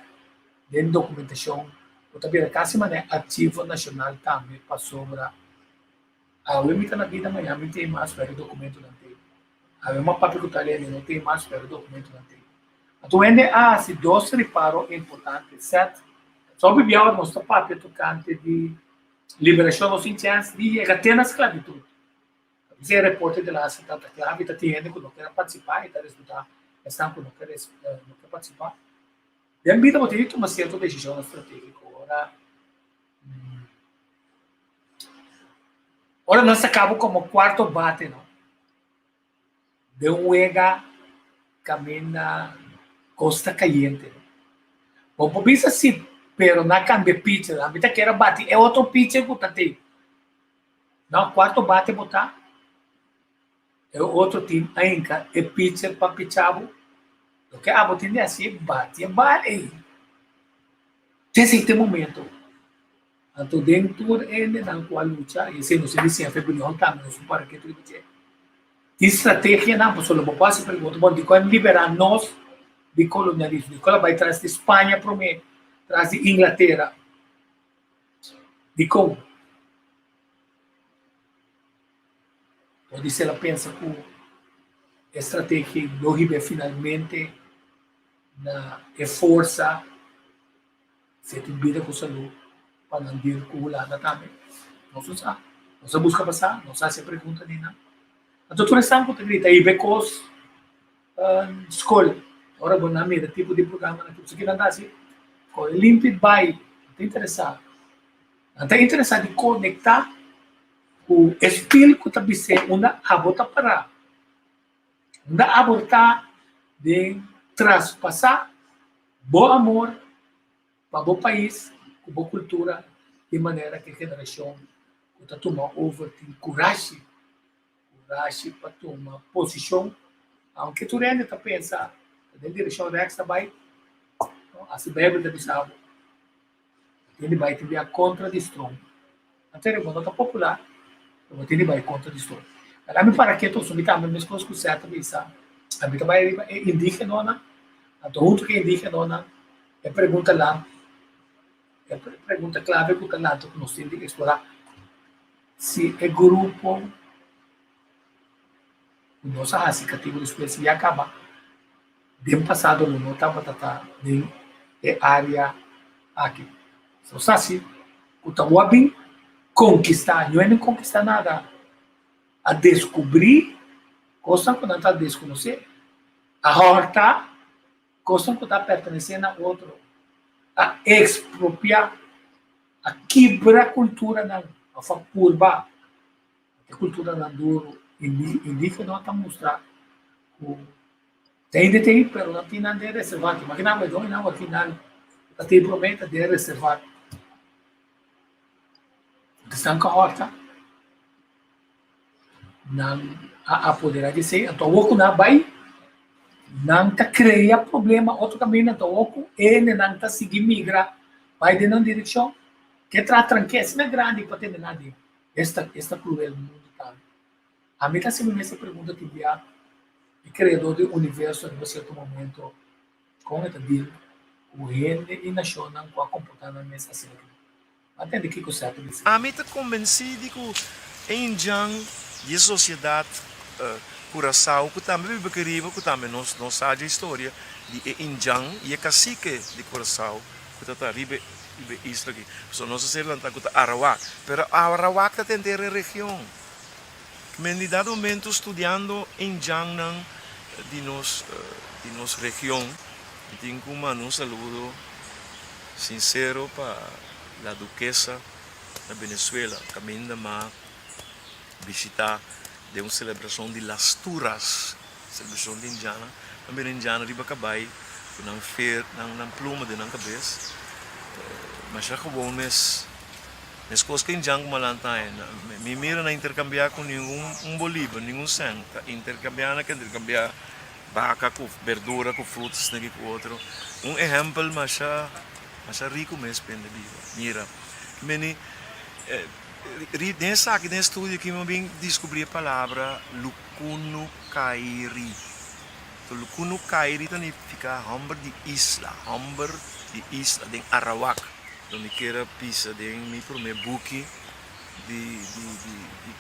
de documentação, ou também a Casa Mané Ativo Nacional também para sobre a limita na vida, amanhã me tem mais para o documento não tem. Havia uma papel italiano, não tem mais, pero o documento não tem. Então, ainda há assim, dois reparos importantes, certo? Só que eu mostro papel tocante de liberação dos indianos de até na esclavitud. Você é repórter de lá, você está claro, está tendo que não quer participar, está estudando, está que não quer participar. E a vida pode ter uma certa decisão estratégica. Ora, nós acabamos como quarto bate, não? De huega camina Costa Caliente. Bom, por isso assim, pero na cambia pizza, a vida que era bate, é outro pizza que tá tem. Não, quarto bate botar. É outro time ainda, é pizza para pichabo. O que a botinha é assim, bate, bate. Nesse momento, então dentro ele na qual luta, e se não se diz sempre não tá, não se para que tudo é. Estratégia não, por solo posso perguntar, bom, de como liberar nós de colonialismo, de como vai atrás de Espanha para mim, atrás de Inglaterra, de como? Pode ser ela pensa que a estratégia do Ribeiro finalmente na força se tem vida com saúde para não vir com o lado também. Não se sabe, não se busca passar, não se pergunta nem nada. Então, tu estás com grita aí becos escola. Ora, bom, na mesa, tipo de programa, na tipo, não dá assim. Limpid by, está interessado. Está interessado em conectar o espírito que está dizendo, uma abota para. Uma abota de traspassar bom amor para bom país, com boa cultura, de maneira que a geração está tomando over, tem coragem para tomar posição, aunque tu ainda está pensando, na direção Rex também, a Sibéria da Bissau, ele vai ter a contra de Strong. Até ele não está popular, mas ele vai contra de Strong. Ela me para que tu subita a mesma coisa que o certo Bissau. A mim também é indígena, a todo que é indígena, é pergunta lá, é pergunta clave que o talento que nós temos que explorar, se é grupo nossa raça categoria espécie ia acabar. Bem passado não estava de área aqui. Só assim, o tabu bem conquistar, não é nem conquistar nada, a descobrir coisas que não está desconhecer, a horta coisas que está pertencendo a outro, a expropriar, a quebrar a cultura não, a curva, a cultura não duro. Indígena está mostrar tem, pero não tem nada de reservado. Mas não, não, ao final, tem promessa de reservar. Estão com a horta, não a poder dizer, então o que não vai, não está criando problema, outro caminho, então o que ele não está seguindo migrar, vai de uma direção que traz tranqueza, não é grande para ter nada. Esta cruel mundo. A mim está sempre essa pergunta que enviar o criador do universo em um certo momento, como está dizendo, o reino e nação não pode comportar na mesma cena. Atende que o certo diz. A mim está convencido que em Jang e a sociedade Curaçao, que também é querido, que também não sabe a história de Injang e a cacique de Curaçao, que está ribe isla aqui. So nós sabemos que está Arawak, pero Arawak está dentro da região. Me em dado momento estudando em Jiangnan de nossa região, tenho um saludo sincero para a duquesa da Venezuela, que me ainda visitar de uma celebração de las Turas, celebração de Indiana, também Indiana riba cabai, com uma pluma de na cabeça, mas já acabou As coisas que em Jango Malantay, me mira na intercambiar com nenhum bolívar, nenhum cent. Intercambiar vaca com verdura, com frutas, com outro. Exemplo, mas rico mesmo, mira. Nesse estudo que eu descobri a palavra Lukunu Kairi. Lukunu Kairi significa hombre de isla, de Arawak. Onde queira pisa de meu primeiro book de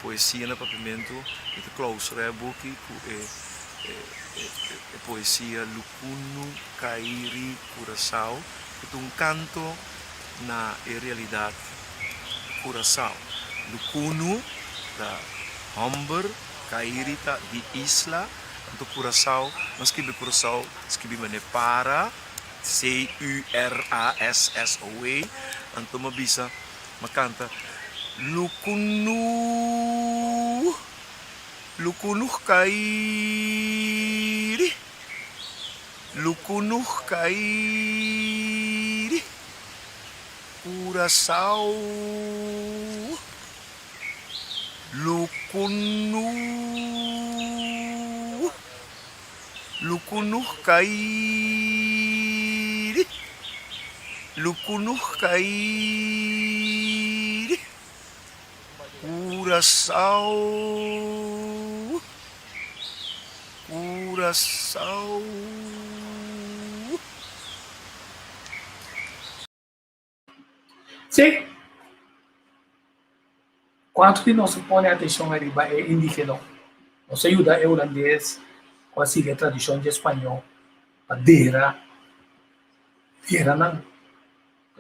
poesia no papamento, e de clausura é book poesia Lukunu Kairi Curaçao, um canto na realidade Curaçao. Lukunu da Humber, Kairi ta di isla, untuk Curaçao, mas que Curaçao, que para Curassou, então mabisa makanta Lukunu Kairi Curaçao Lukunu Kairi Curaçao. Sim. Quanto que nós põe atenção ali é indígena. Nós ajuda holandês com a tradição de espanhol. Padeira. Era não.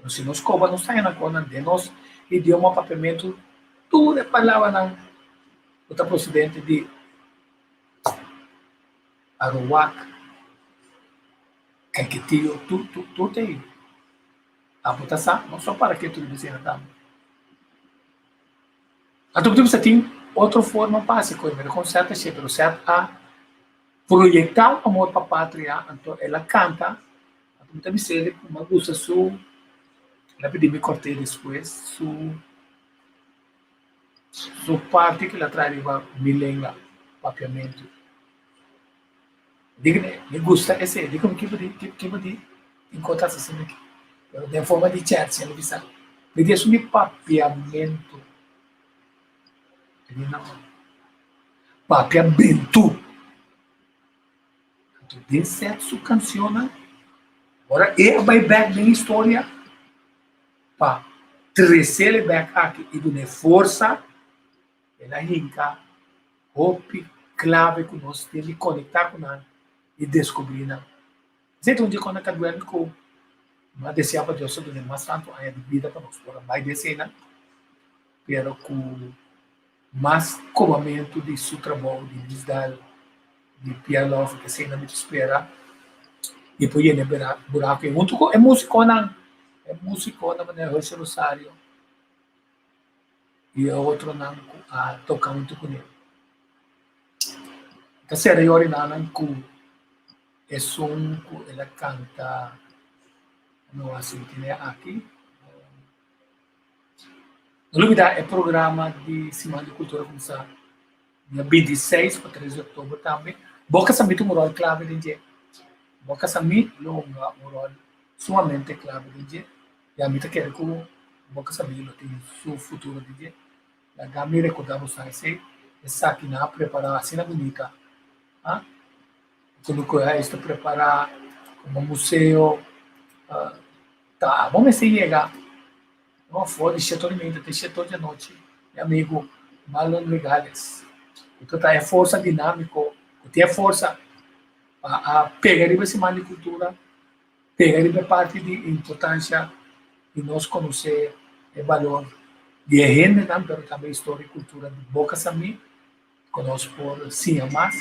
Se nós cobra, nós está na cona de nós idioma papamento tudo é palavra não. O presidente de Aruac, Caquetillo, tudo tem. A votação, não só para que tudo dizia nada. A tudo você tem outra forma básica, com certa gente, certo a projetar o amor para a pátria, então ela canta, a tudo você uma gusta su, ela pediu me cortei depois su parte que ela traz para milenga, papiamento. Diga, me gusta esse, diga como que pode encontrar esse aqui. De forma de chat, ela disse, me diz um papiamento. Ele não. Papiamento. Então, de certo, sua canção, agora, vai back na história, para trazer ele back aqui e dar força, ela rinca, hope, clave que nós temos de conectar com ela e descobrir. Então, onde quando a doendo com mas deseava Deus do mais tanto a vida para nós por mais de cena, pero com mais comamento de seu trabalho de desdal de piano que cena me espera e por ele buraco e muito é musicona maneira o rosário e outro não a tocar muito com ele. Terceira hora não com é som que ela canta no assim aqui. Não olvidar é programa de Semana de Cultura começar dia 26 para 13 de outubro também. Boca Samit moral clave de dia. Boca Samit longa moral sumamente clave de dia. E a mim quer que Boca Samit lo tem seu futuro de dia. A gami recordamos aí essa aqui na preparar a cena bonita. Ah? Tudo que é isto preparar como museu. Tá, vamos se chegar. Não for de setor de setor de noite. Meu amigo, malon legales. Então tá é força dinâmico, tem força a pegar esse mal de cultura, pegar essa parte de importância de nós conhecer o valor de gente, mas também história e cultura de Boca Sami, conosco por sim mais,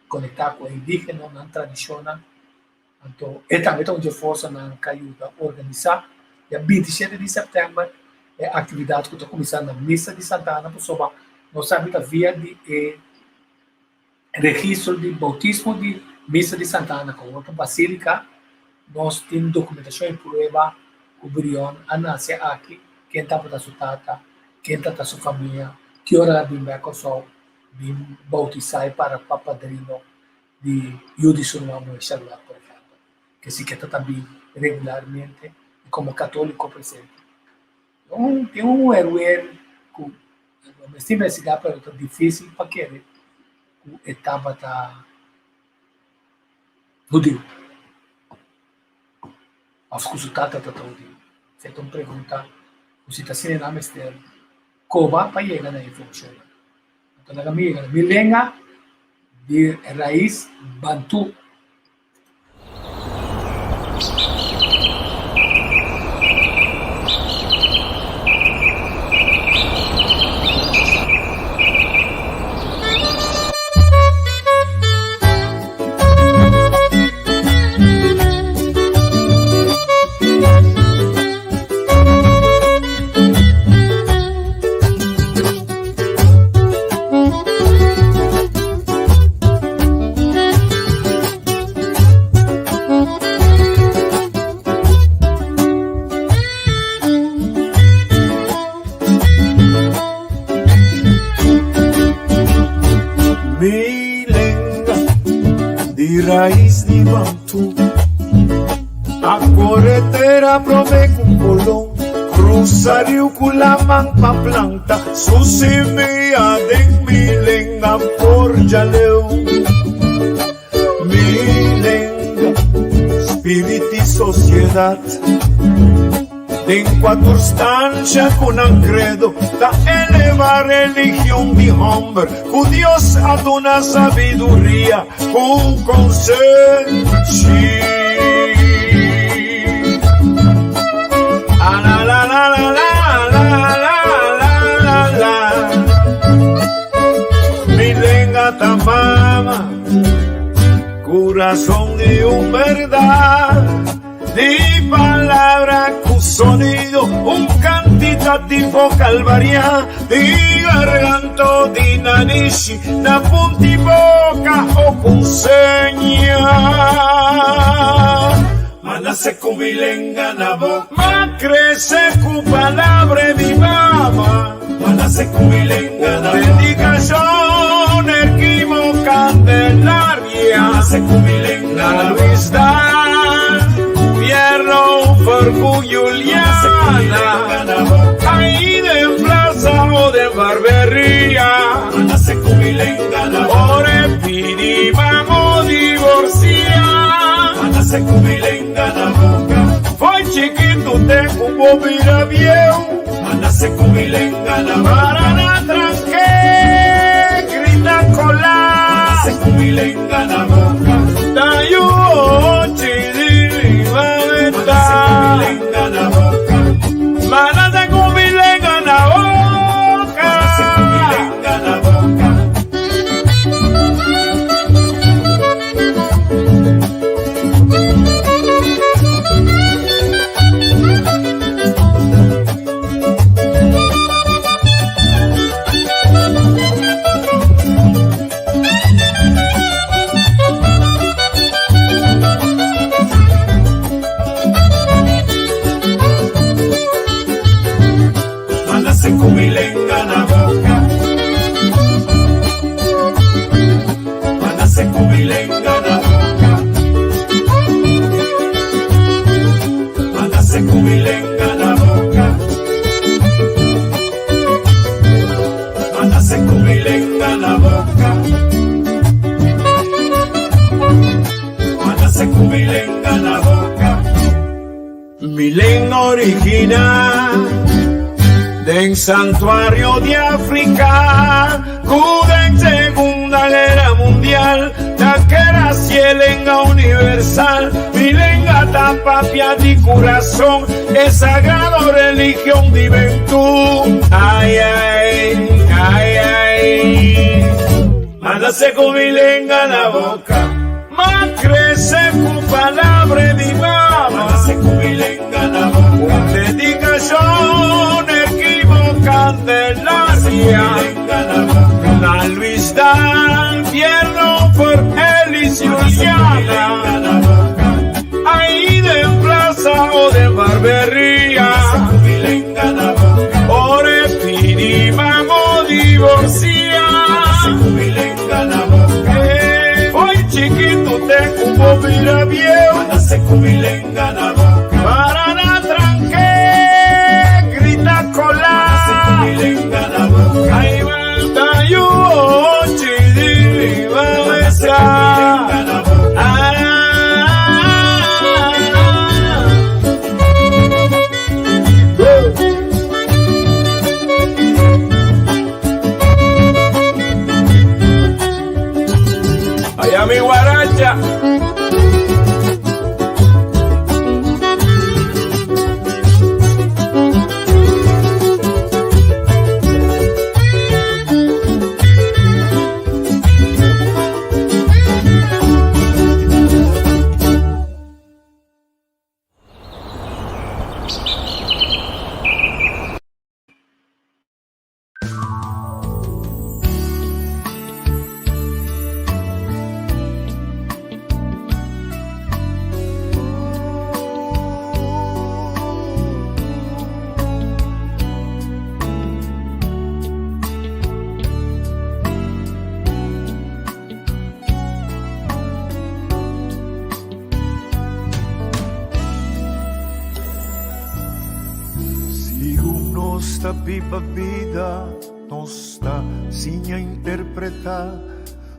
conectar com o indígena, na tradição. Então, e também tem de força na ajuda a organizar. Dia 27 de setembro é a atividade que está começando na Missa de Santana, por nós sabemos a via de registro de bautismo de Missa de Santana com outra basílica. Nós temos documentação e prova que o Brion nasceu aqui, quem está para sua tata, quem está para sua família, que hora vem com só vem bautizar para o padrino de Judício no nome de Charlotte, por exemplo, que se quer também regularmente como católico presente. Então, tem herói que essa universidade é difícil para que a etapa está judeu. As consultadas está judeu. Você tem pergunta, você está sendo na mestre, como para chegar na função. Então, na minha milenga, de raíz bantú. Raiz de Bantu, a corretera prove com colão, cruza rio Culamang pa planta, susimia de milenga por jaleu. Milenga, espírito e sociedade, tem quatro stancha com um credo, da elevar religião de homem, com Deus aduna sabedoria, com conselho. Ah, la la la la la la la la. Milenga tamama, coração de verdade. De palabra con sonido, un cantitativo calvaria, de garganto di narici, da punti boca o con seña. Manase con milenga na boca, ma crece con palabra mi mamá. Manase con milenga na boca, dedicación erquimo candelaria. Manase con milenga na boca, por Juliana, ahí de plaza o de barbería, por el vamos divorciar, fue chiquito, te como mira viejo, para la tranque, grita cola, dayo chidiriva. Manase con milenga na boca. Milenga original del santuario de África, cuda en Segunda Guerra Mundial, taquera cielenga universal, milenga tapapia di corazón, es sagrado religión de juventud. Ay, ay, ay, ay, mándase con milenga na boca, más crece con palabra de mamá, mándase con milenga na boca, dedicación Candelaria, la Luis Dan, Pierno por Elis Juliana, ahí de plaza o de barbería, ore pidi vamos divorciar, hoy chiquito te como mira viejo, para la tranque, grita cola. Ahí va yo, chidiriva esa. nossa viva vida, nossa sinha interpretar,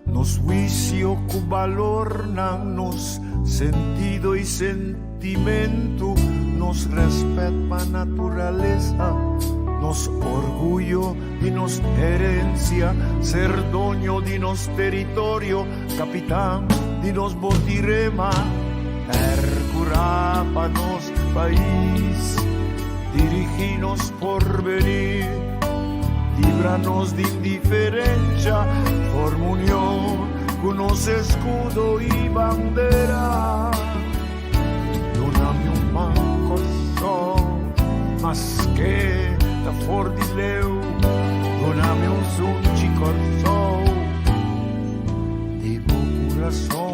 nos juicio com valor, nos sentido e sentimento, nos respeto a natureza, nos orgullo de nos herencia, ser dueño de nos territorio, capitán de nos botirema, percurar para nos país, dirigirnos por venir, líbranos de indiferencia, forma unión con nos escudo y bandera. Dona-me coração, mas que da flor de leu, dona-me sonho coração, de bom coração.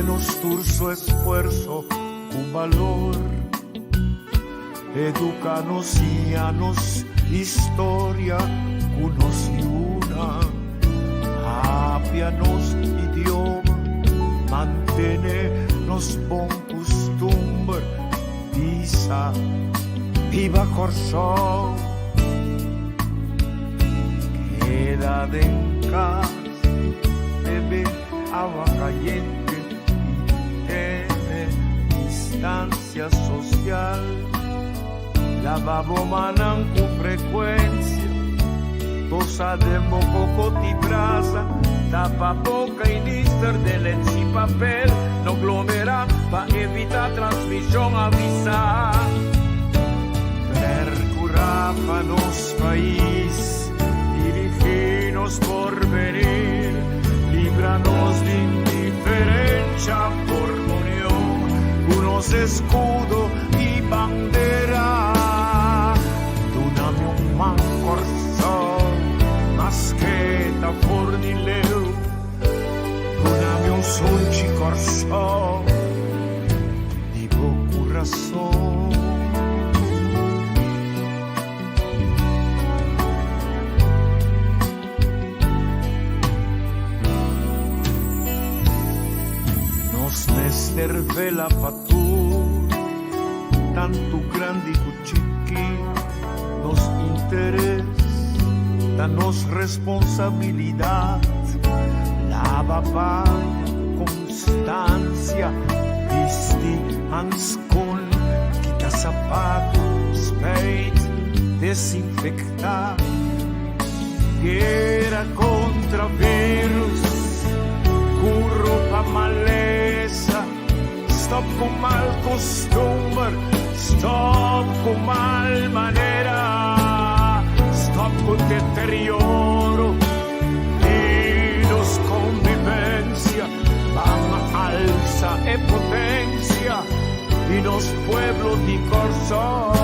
Nuestro esfuerzo con valor, educanos y anos historia, unos y una, apianos idioma, mantenernos bon costumbre, visa, viva Corsó, quédate en casa, bebe agua caliente. Distancia social, lavabo manan con frecuencia, tosa de moco y brasa, tapa boca y lister de leche y papel, no aglomera para evitar transmisión avisar. Percurar para nos país, dirigirnos por venir, líbranos de indiferencia por unos escudo y bandera, dona-me man coração, mas que da fornileu, dona-me sonho de coração, de bom coração. Nester vela pa tu, tanto grande e chiquinho, nos interesse, danos responsabilidade, lava para constância, viste ans com, quita sapato, spade, desinfectar, guerra contra vírus, curro pa maleza, stop com mal costume, stop com mal maneira, stop com deterioro, e nos convivência, vamos alza e potência, e nos pueblo de Corsó,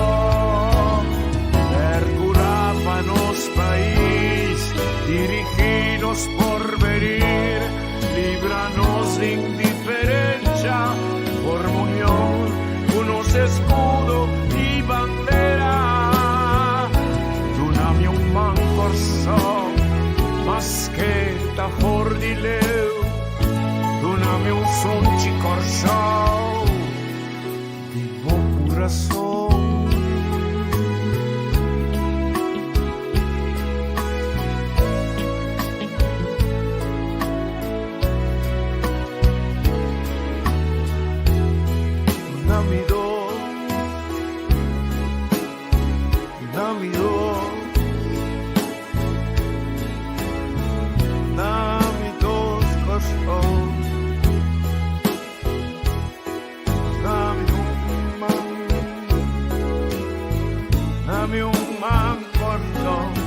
percurar para nos país, dirigirnos por venir, líbranos de indiferencia, por unión, unos escudo y bandera, dona-me man coração, mas que da fornileu, dona-me sonho de coração, de bom coração. Dame un man corto.